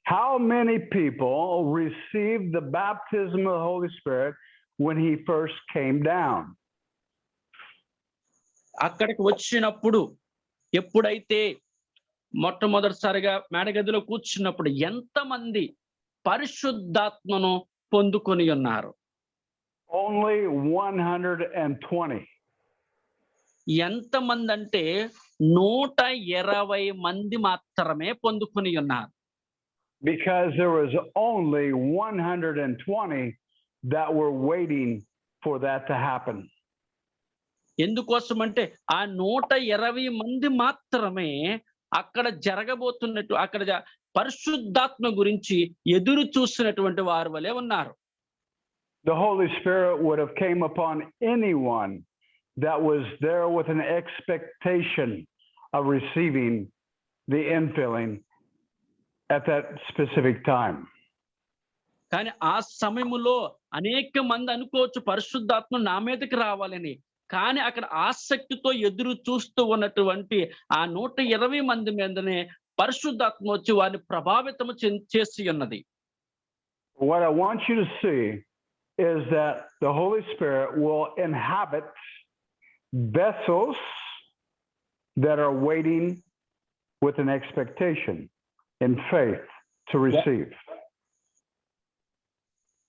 How many people received the baptism of the Holy Spirit when he first came down? అక్కడికి వచ్చినప్పుడు ఎప్పుడైతే మొట్టమొదటిసారిగా మేడగదిలో కూర్చున్నప్పుడు ఎంతమంది పరిశుద్ధాత్మను పొందుకొని ఉన్నారు? Only 120. ఎంతమంది అంటే 120 మంది మాత్రమే పొందుకొని ఉన్నారు. Because there was only 120 that were waiting for that to happen. ఎందుకోసం అంటే ఆ 120 మంది మాత్రమే అక్కడ జరగబోతున్నట్టు అక్కడ పరిశుద్ధాత్మ గురించి ఎదురు చూసినటువంటి వారి వలె ఉన్నారు. The Holy Spirit would have came upon anyone that was there with an expectation of receiving the infilling at that specific time. కానీ ఆ సమయములో అనేక మంది అనుకోవచ్చు పరిశుద్ధాత్మ నా మీదకి రావాలని. కానీ అక్కడ ఆసక్తితో ఎదురు చూస్తూ ఉన్నటువంటి ఆ 120 మంది మీదనే పరిశుద్ధాత్మ వచ్చి వారిని ప్రభావితం చేసి ఉన్నది. What I want you to see is that the Holy Spirit will inhabit vessels that are waiting with an expectation in faith to receive.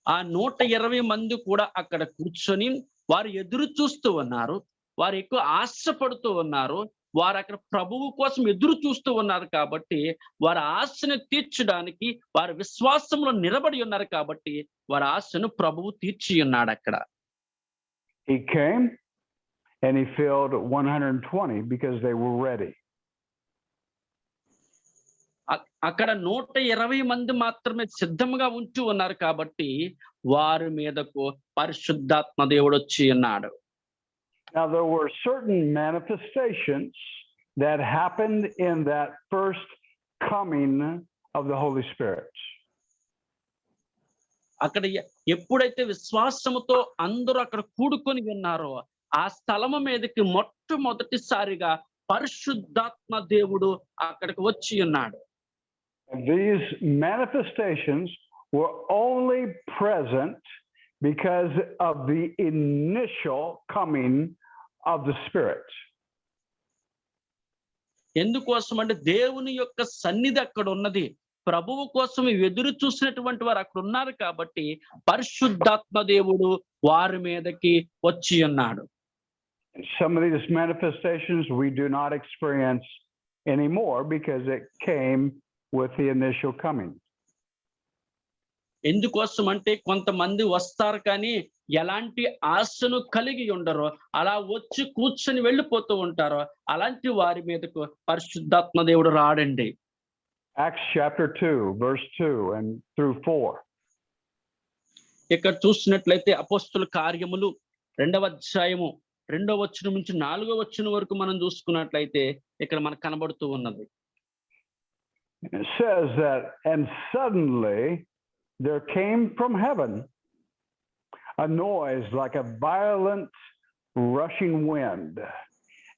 ఆ 120 మంది కూడా అక్కడ కూర్చొని వారు ఎదురు చూస్తూ ఉన్నారు. వారు ఎక్కువ ఆశపడుతూ ఉన్నారు. వారు అక్కడ ప్రభువు కోసం ఎదురు చూస్తూ ఉన్నారు కాబట్టి వారి ఆశను తీర్చడానికి వారి విశ్వాసంలో నిలబడి ఉన్నారు కాబట్టి వారి ఆశను ప్రభువు తీర్చి ఉన్నాడు అక్కడ. He came and he filled 120 because they were ready. అక్కడ 120 మంది మాత్రమే సిద్ధంగా ఉంటూ ఉన్నారు కాబట్టి వారి మీదకు పరిశుద్ధాత్మ దేవుడు వచ్చి ఉన్నాడు. Now there were certain manifestations that happened in that first coming of the Holy Spirit. అక్కడ ఎప్పుడైతే విశ్వాసముతో అందరూ అక్కడ కూడుకొని ఉన్నారో ఆ స్థలము మీదకి మొట్టమొదటిసారిగా పరిశుద్ధాత్మ దేవుడు అక్కడికి వచ్చి ఉన్నాడు. These manifestations were only present because of the initial coming of the Spirit. ఎందుకోసం అంటే దేవుని యొక్క సన్నిధి అక్కడ ఉన్నది. ప్రభువు కోసం ఎదురు చూసినటువంటి వారు అక్కడ ఉన్నారు కాబట్టి పరిశుద్ధాత్మ దేవుడు వారి మీదకి వచ్చి ఉన్నాడు. Some of these manifestations we do not experience anymore because it came with the initial coming. ఎందుకోసం అంటే కొంతమంది వస్తారు కానీ ఎలాంటి ఆశను కలిగి ఉండరో అలా వచ్చి కూర్చొని వెళ్ళిపోతూ ఉంటారో అలాంటి వారి మీదకు పరిశుద్ధాత్మ దేవుడు రాడండి. Acts chapter 2 verse 2 and through 4. ఇక్కడ చూసినట్లయితే అపోస్తుల కార్యములు 2వ అధ్యాయము 2వ వచనం నుంచి 4వ వచనం వరకు మనం చూసుకున్నట్లయితే ఇక్కడ మనకు కనబడుతూ ఉన్నది. It says that, and suddenly there came from heaven a noise like a violent rushing wind,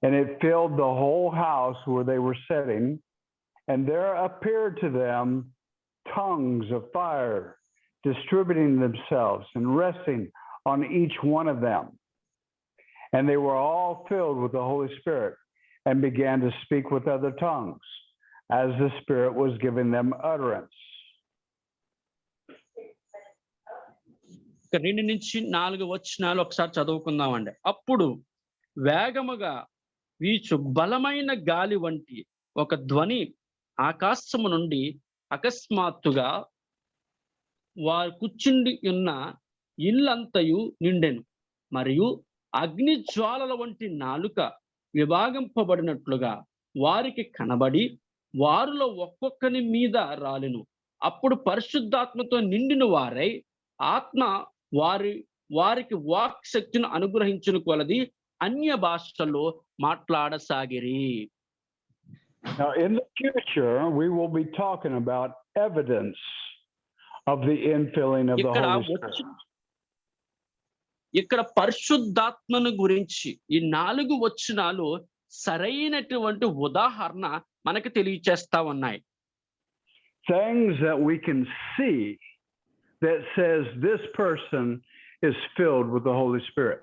and it filled the whole house where they were sitting, and there appeared to them tongues of fire distributing themselves and resting on each one of them. And they were all filled with the Holy Spirit and began to speak with other tongues as the Spirit was giving them utterance. 2-4 వచనాలు ఒకసారి చదువుకుందామండి. అప్పుడు వేగముగా వీచు బలమైన గాలి వంటి ఒక ధ్వని ఆకాశము నుండి అకస్మాత్తుగా వారు కూర్చుండి ఉన్న ఇల్లంతయు నిండెను. మరియు అగ్ని జ్వాలల వంటి నాలుక విభాగింపబడినట్లుగా వారికి కనబడి వారిలో ఒక్కొక్కని మీద రాలెను. అప్పుడు పరిశుద్ధాత్మతో నిండిన వారై ఆత్మ వారికి వాక్ శక్తిని అనుగ్రహించిన కొలది అన్య భాషల్లో మాట్లాడసాగిరి. Now, in the future, we will be talking about evidence of the infilling of the Holy Spirit. ఇక్కడ పరిశుద్ధాత్మను గురించి ఈ 4 వచనాలు సరైనటువంటి ఉదాహరణ మనకు తెలియచేస్తా ఉన్నాయి. Things that we can see that says this person is filled with the Holy Spirit.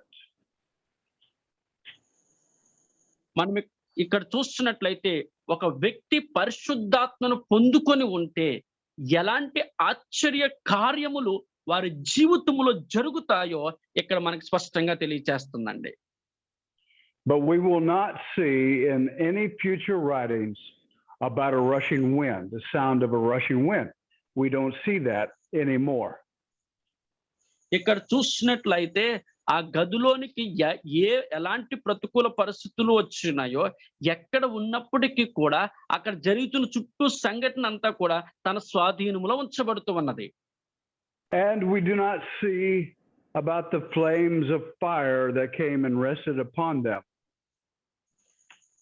మనం ఇక్కడ చూస్తున్నట్లయితే ఒక వ్యక్తి పరిశుద్ధాత్మను పొందుకొని ఉంటే ఎలాంటి ఆశ్చర్య కార్యములు వారి జీవితంలో జరుగుతాయో ఇక్కడ మనకు స్పష్టంగా తెలియచేస్తుందండి. But we will not see in any future writings about a rushing wind, the sound of a rushing wind. We don't see that anymore. ఇక్కడ చూసినట్లయితే ఆ గదిలోనికి ఎలాంటి ప్రతికూల పరిస్థితులు వచ్చినాయో ఎక్కడ ఉన్నప్పటికీ కూడా అక్కడ జరుగుతున్న చుట్టూ సంఘటన అంతా కూడా తన స్వాధీనంలో ఉంచబడుతూ ఉన్నది. And we do not see about the flames of fire that came and rested upon them.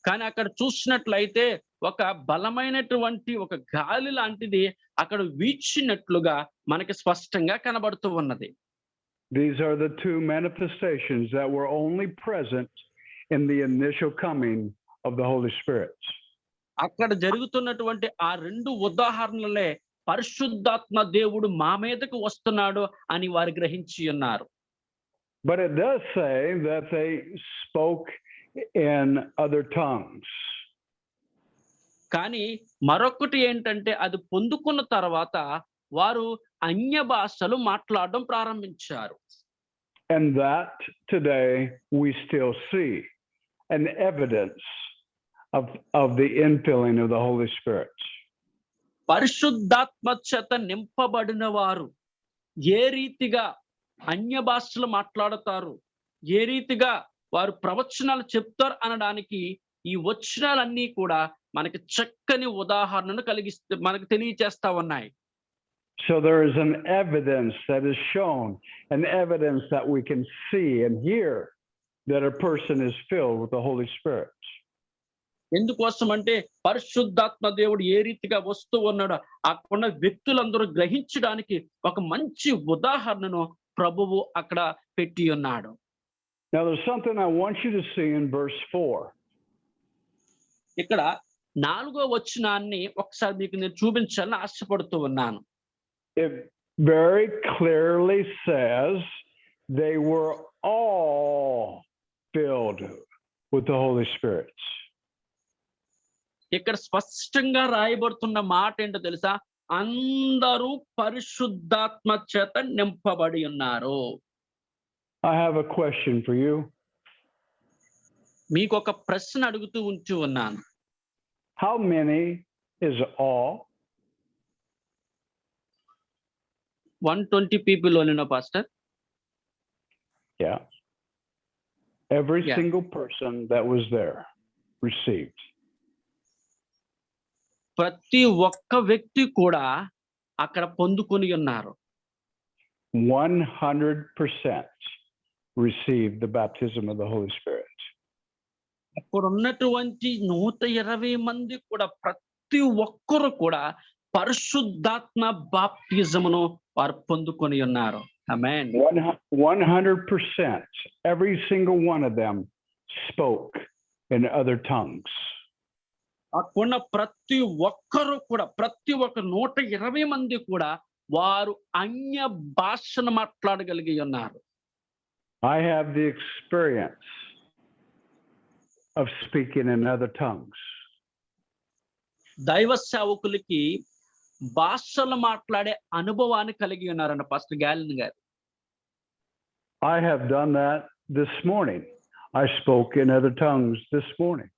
కానీ అక్కడ చూసినట్లయితే ఒక బలమైనటువంటి ఒక గాలి లాంటిది అక్కడ వీచినట్లుగా మనకి స్పష్టంగా కనబడుతూ ఉన్నది. These are the 2 manifestations that were only present in the initial coming of the Holy Spirit. అక్కడ జరుగుతున్నటువంటి ఆ 2 ఉదాహరణలే పరిశుద్ధాత్మ దేవుడు మా మీదకు వస్తున్నాడు అని వారు గ్రహించి ఉన్నారు. But it does say that they spoke in other tongues. కానీ మరొకటి ఏంటంటే అది పొందుకున్న తర్వాత వారు అన్య భాషలు మాట్లాడడం ప్రారంభించారు. And that today we still see an evidence of the infilling of the Holy Spirit. పరిశుద్ధాత్మ చేత నింపబడిన వారు ఏ రీతిగా అన్య భాషలు మాట్లాడతారు, ఏ రీతిగా వారు ప్రవచనాలు చెప్తారు అనడానికి ఈ వచనాలన్నీ కూడా మనకి చక్కని ఉదాహరణను మనకు తెలియచేస్తా ఉన్నాయి. So there is an evidence that is shown, an evidence that we can see and hear that a person is filled with the Holy Spirit. ఎందుకోసం అంటే పరిశుద్ధాత్మ దేవుడు ఏ రీతిగా వస్తూ ఉన్నాడో అక్కడ వ్యక్తులందరూ గ్రహించడానికి ఒక మంచి ఉదాహరణను ప్రభువు అక్కడ పెట్టి ఉన్నాడు. Now there's something I want you to see in verse 4. ఇక్కడ 4వ వచనాన్ని ఒకసారి మీకు నేను చూపించాలని ఆశపడుతూ ఉన్నాను. It very clearly says they were all filled with the Holy Spirit. ఇక్కడ స్పష్టంగా రాయబడుతున్న మాట ఏంటో తెలుసా? అందరూ పరిశుద్ధాత్మ చేత నింపబడి ఉన్నారు. I have a question for you. మీకు ఒక ప్రశ్న అడుగుతూ ఉంటూ ఉన్నాను. How many is all? 120 people only, no, Pastor? Yeah. Every Yeah. single person that was there received. ప్రతి ఒక్క వ్యక్తి కూడా అక్కడ పొందుకొని ఉన్నారు. 100% received the baptism of the Holy Spirit. అక్కడ ఉన్నటువంటి 120 మంది కూడా ప్రతి ఒక్కరు కూడా పరిశుద్ధాత్మ బాప్తిజమును వారు పొందుకొని ఉన్నారు. ఆమేన్. 100%. Every single one of them spoke in other tongues. అక్కడ ప్రతి ఒక్కరు కూడా ప్రతి ఒక్క 120 మంది కూడా వారు అన్య భాషను మాట్లాడగలిగి ఉన్నారు. I have the experience of speaking in other tongues. దైవ సేవకులకి భాషలు మాట్లాడే అనుభవాన్ని కలిగి ఉన్నారంట పాస్టర్ గ్యాలిన్ గారు. I have done that this morning. I spoke in other tongues this morning.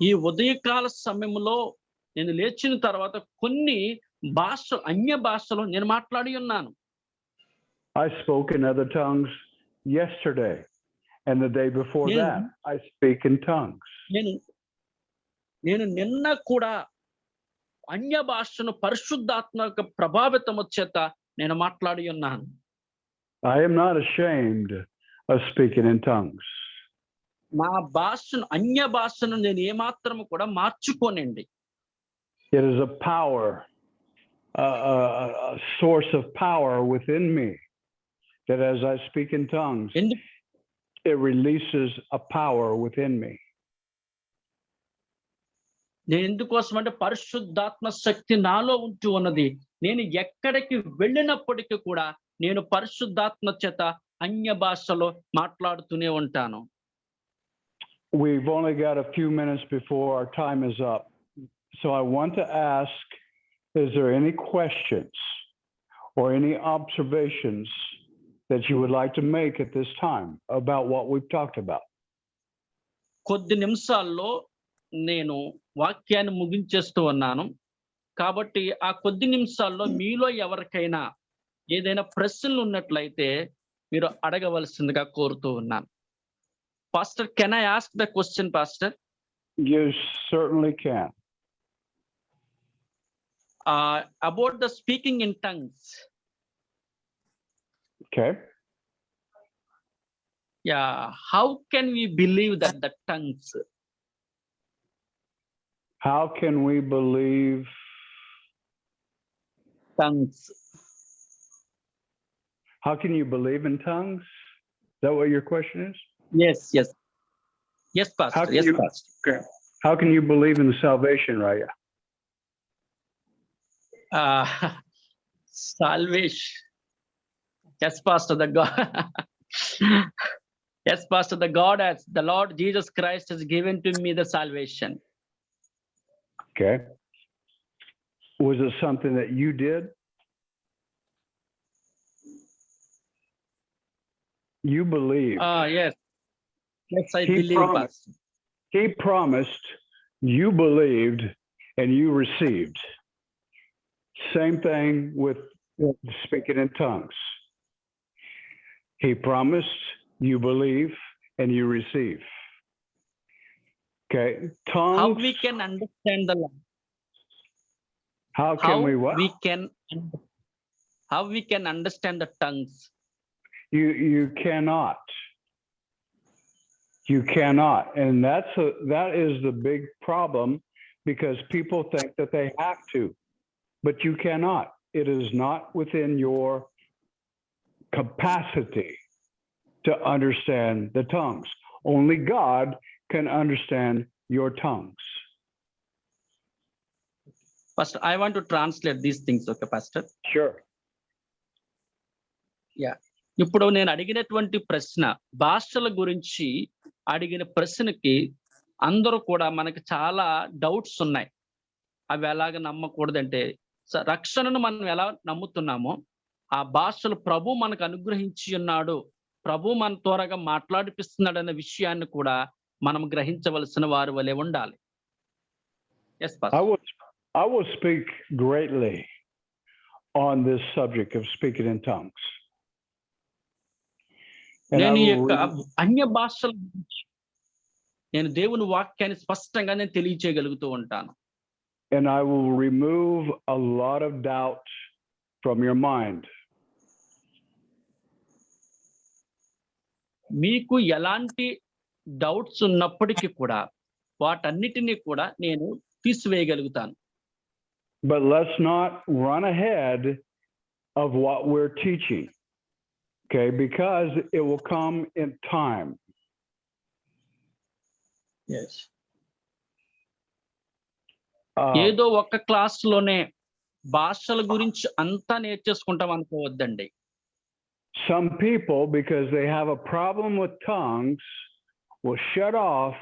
ఈ ఉదయకాల సమయంలో నేను లేచిన తర్వాత కొన్ని అన్య భాషలు నేను మాట్లాడి ఉన్నాను. I spoke in other tongues yesterday, and the day before that, I speak in tongues. నేను నిన్న కూడా అన్య భాషను పరిశుద్ధాత్మ యొక్క ప్రభావితము చేత నేను మాట్లాడి ఉన్నాను. I am not ashamed of speaking in tongues. నా అన్య భాషను నేను ఏమాత్రము కూడా మార్చుకోనండి. It is a power, a source of power within me, that as I speak in tongues, it releases a power within me. నేను ఎందుకోసం అంటే పరిశుద్ధాత్మ శక్తి నాలో ఉంటూ ఉన్నది. నేను ఎక్కడికి వెళ్ళినప్పటికీ కూడా నేను పరిశుద్ధాత్మ చేత అన్య భాషలో మాట్లాడుతూనే ఉంటాను. We've only got a few minutes before our time is up. So I want to ask, is there any questions or any observations that you would like to make at this time about what we've talked about? కొద్ది నిమిషాల్లో నేను వాక్యాన్ని ముగించేస్తూ ఉన్నాను. కాబట్టి ఆ కొద్ది నిమిషాల్లో మీలో ఎవరికైనా ఏదైనా ప్రశ్నలు ఉన్నట్లయితే మీరు అడగవలసిందిగా కోరుతూ ఉన్నాను. Pastor, can I ask the question, Pastor? You certainly can. About the speaking in tongues. Okay. Yeah, how can we believe that the tongues? How can we believe tongues? How can you believe in tongues? Is that what your question is? Yes, Pastor. Yes, Pastor. Okay. How can you believe in the salvation, Raya? Salvation. Yes, Pastor. Yes, Pastor. The Lord Jesus Christ has given to me the salvation. Okay. Was it something that you did? You believe. Yes. Yes, I believe, Pastor. He promised, you believed, and you received. Same thing with speaking in tongues. He promised, you believe, and you receive. Okay, tongues. How we can understand the Lord? How can we what? How we can understand the tongues? You cannot. You cannot, and that is the big problem, because people think that they have to, but you cannot. It is not within your capacity to understand the tongues. Only God can understand your tongues. Pastor, I want to translate these things, okay, Pastor? Sure. Yeah. ఇప్పుడు నేను అడిగినటువంటి ప్రశ్న, భాషల గురించి అడిగిన ప్రశ్నకి అందరూ కూడా మనకి చాలా డౌట్స్ ఉన్నాయి. అవి ఎలాగ నమ్మకూడదంటే, రక్షణను మనం ఎలా నమ్ముతున్నామో ఆ భాషలు ప్రభు మనకు అనుగ్రహించి ఉన్నాడు, ప్రభు మన త్వరగా మాట్లాడిపిస్తున్నాడు అనే విషయాన్ని కూడా మనం గ్రహించవలసిన వారి వలె ఉండాలి. Yes, Pastor. I will speak greatly on this subject of speaking in tongues. నేను ఈ యొక్క అన్య భాషల గురించి నేను దేవుని వాక్యాన్ని స్పష్టంగా నేను తెలియచేయగలుగుతూ ఉంటాను. And I will remove a lot of doubt from your mind. మీకు ఎలాంటి డౌట్స్ ఉన్నప్పటికీ కూడా వాటన్నిటిని కూడా నేను తీసివేయగలుగుతాను. But let's not run ahead of what we're teaching. Okay, because it will come in time. Yes. ఏదో ఒక క్లాస్ లోనే భాషల గురించి అంతా నేర్చేసుకుంటాం అనుకోవద్దండి. Some people, because they have a problem with tongues, will shut off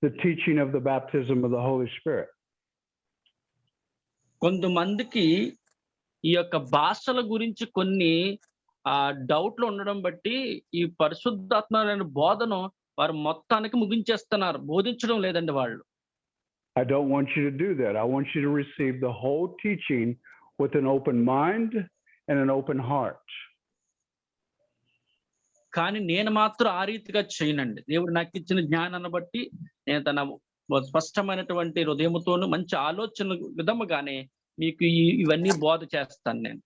the teaching of the baptism of the Holy Spirit. కొంతమందికి ఈ యొక్క భాషల గురించి కొన్ని డౌట్లు ఉండడం బట్టి ఈ పరిశుద్ధాత్మ అనే బోధను వారు మొత్తానికి ముగించేస్తున్నారు, బోధించడం లేదండి వాళ్ళు. I don't want you to do that. I want you to receive the whole teaching with an open mind and an open heart. కానీ నేను మాత్రం ఆ రీతిగా చేయనండి. దేవుడు నాకు ఇచ్చిన జ్ఞానాన్ని బట్టి నేను తన స్పష్టమైనటువంటి హృదయముతోను మంచి ఆలోచన విధముగానే మీకు ఇవన్నీ బోధ చేస్తాను నేను.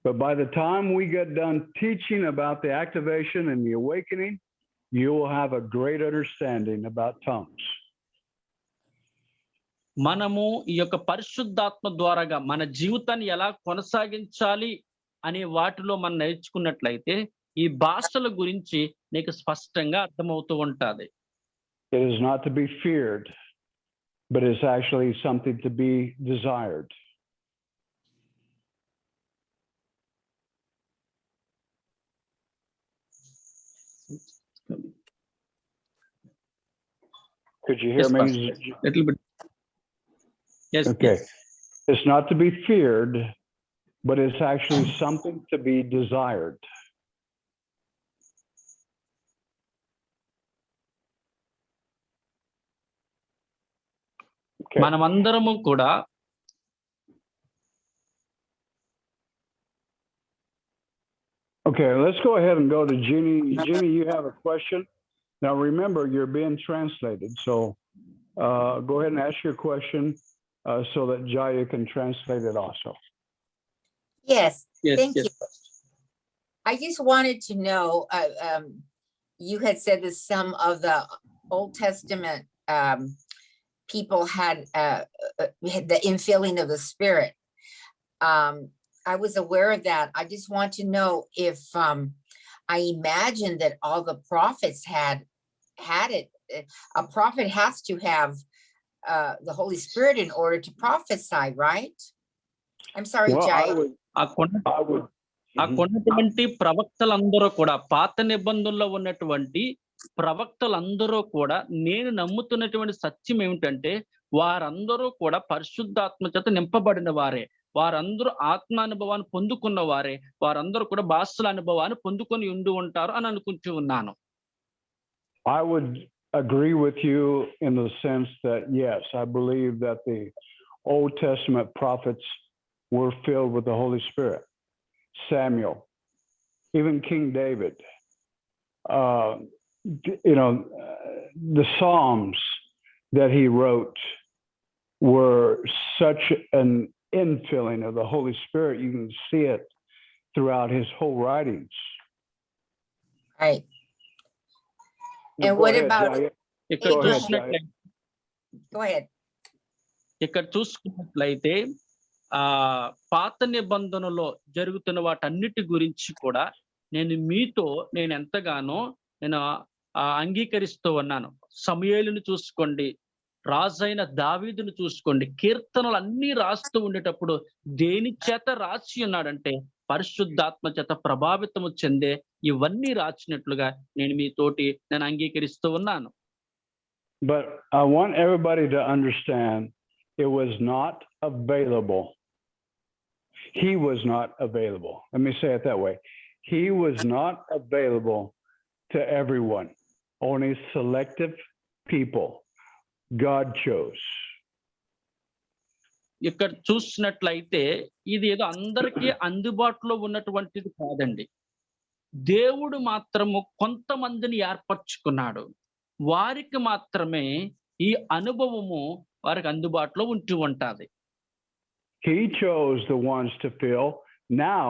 But by the time we get done teaching about the activation and the awakening, you will have a great understanding about tongues. మనము ఈ యొక్క పరిశుద్ధాత్మ ద్వారాగా మన జీవితాన్ని ఎలా కొనసాగించాలి అనే వాటిలో మనం నేర్చుకున్నట్లయితే ఈ భాషల గురించి నీకు స్పష్టంగా అర్థమవుతూ ఉంటది. It is not to be feared, but it's actually something to be desired. Could you hear Yes, me? Pastor. Little bit. Yes. Okay. Yes. It's not to be feared, but it's actually something to be desired. Okay. మనమందరము కూడా Okay, let's go ahead and go to Jeannie. Jeannie, you have a question. Now remember, you're being translated, so go ahead and ask your question so that Jaya can translate it also. Yes, Yes, thank yes. you. I just wanted to know, you had said that some of the Old Testament people had the infilling of the Spirit. I was aware of that. I just want to know if I imagine that all the prophets had it. A prophet has to have the Holy Spirit in order to prophesy, right? I'm sorry, Well, Jaya. I would. ఆ కొన్నటువంటి ప్రవక్తలందరూ కూడా పాత నిబంధనలో ఉన్నటువంటి ప్రవక్తలందరూ కూడా నేను నమ్ముతున్నటువంటి సత్యం ఏమిటంటే వారందరూ కూడా పరిశుద్ధాత్మ చేత నింపబడిన వారే, వారందరూ ఆత్మానుభవాన్ని పొందుకున్న వారే, వారందరూ కూడా భాషల అనుభవాన్ని పొందుకొని ఉండి ఉంటారు అని అనుకుంటూ ఉన్నాను. I would agree with you in the sense that, yes, I believe that the Old Testament prophets were filled with the Holy Spirit. Samuel, even King David, the Psalms that he wrote were such an infilling of the Holy Spirit. You can see it throughout his whole writings. Right. And Go what ahead, about Jaya. ఇక్కడ Go ahead, చూసినట్లయితే Go ahead. ఇక్కడ చూసుకున్నట్లయితే పాత నిబంధనలో జరుగుతున్న వాటన్నిటి గురించి కూడా నేను ఎంతగానో అంగీకరిస్తూ ఉన్నాను. సమూయేలుని చూసుకోండి, రాజైన దావీదును చూసుకోండి, కీర్తనలు అన్ని రాస్తూ ఉండేటప్పుడు దేని చేత రాసి ఉన్నాడంటే పరిశుద్ధాత్మ చేత ప్రభావితము చెందే ఇవన్నీ రాసినట్లుగా నేను అంగీకరిస్తూ ఉన్నాను. But I want everybody to understand it was not available. He was not available. Let me say it that way. He was not available to everyone. Only selective people God chose. ఇక్కడ చూసినట్లయితే ఇది ఏదో అందరికీ అందుబాటులో ఉన్నటువంటిది కాదండి. దేవుడు మాత్రము కొంతమందిని ఏర్పరచుకున్నాడు. వారికి మాత్రమే ఈ అనుభవము వారికి అందుబాటులో ఉంటూ ఉంటది. He chose the ones to fill. Now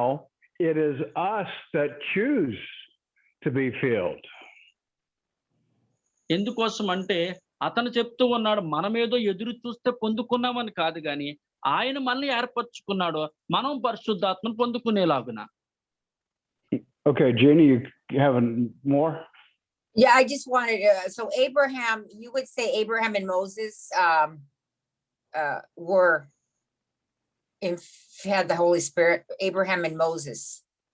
it is us that choose to be filled. ఎందుకోసం అంటే అతను చెప్తూ ఉన్నాడు, మనమేదో ఎదురు చూస్తే పొందుకున్నామని కాదు గాని ఆయన మనల్ని ఏర్పరచుకున్నాడు మనం పరిశుద్ధాత్మను పొందుకునేలాగున. Okay, Jenny, you have more? Yeah, I just wanted, so Abraham, you would say Abraham and Moses had the Holy Spirit, Abraham and Moses.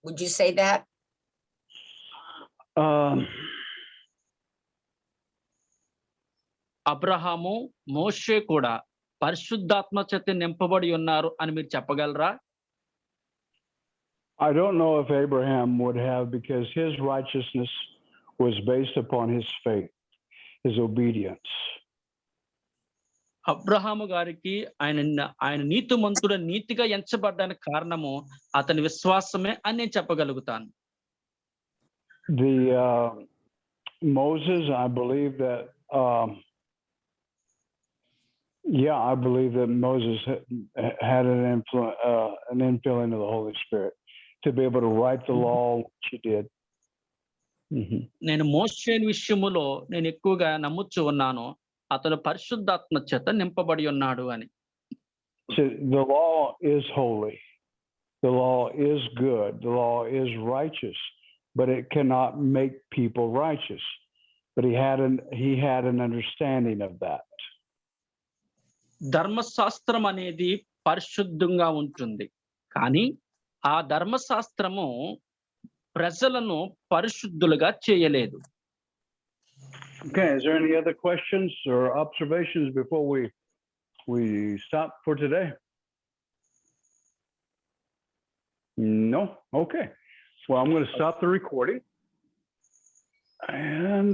Would you say that? Abraham మోషే కూడా పరిశుద్ధాత్మ చేత నింపబడి ఉన్నారు అని మీరు చెప్పగలరా? I don't know if Abraham would have, because his righteousness was based upon his faith, his obedience. Abraham గారికి ఆయన నీతిమంతుడు నీతిగా ఎంచబడ్డానికి కారణము అతని విశ్వాసమే అని నేను చెప్పగలుగుతాను. Moses, I believe that I believe that Moses had an infilling of the Holy Spirit to be able to write the law, which he did. నేను మోషే విషయములో నేను ఎక్కువగా నమ్ముచు ఉన్నాను, అతను పరిశుద్ధాత్మ చేత నింపబడి ఉన్నాడు అని. The law is holy, the law is good, the law is righteous, but it cannot make people righteous. But he had an understanding of that. ధర్మశాస్త్రం అనేది పరిశుద్ధంగా ఉంటుంది, కానీ ఆ ధర్మశాస్త్రము ప్రజలను పరిశుద్ధులుగా చేయలేదు. Okay, is there any other questions or observations before we stop for today? No? Okay. Well, I'm going to stop the recording. And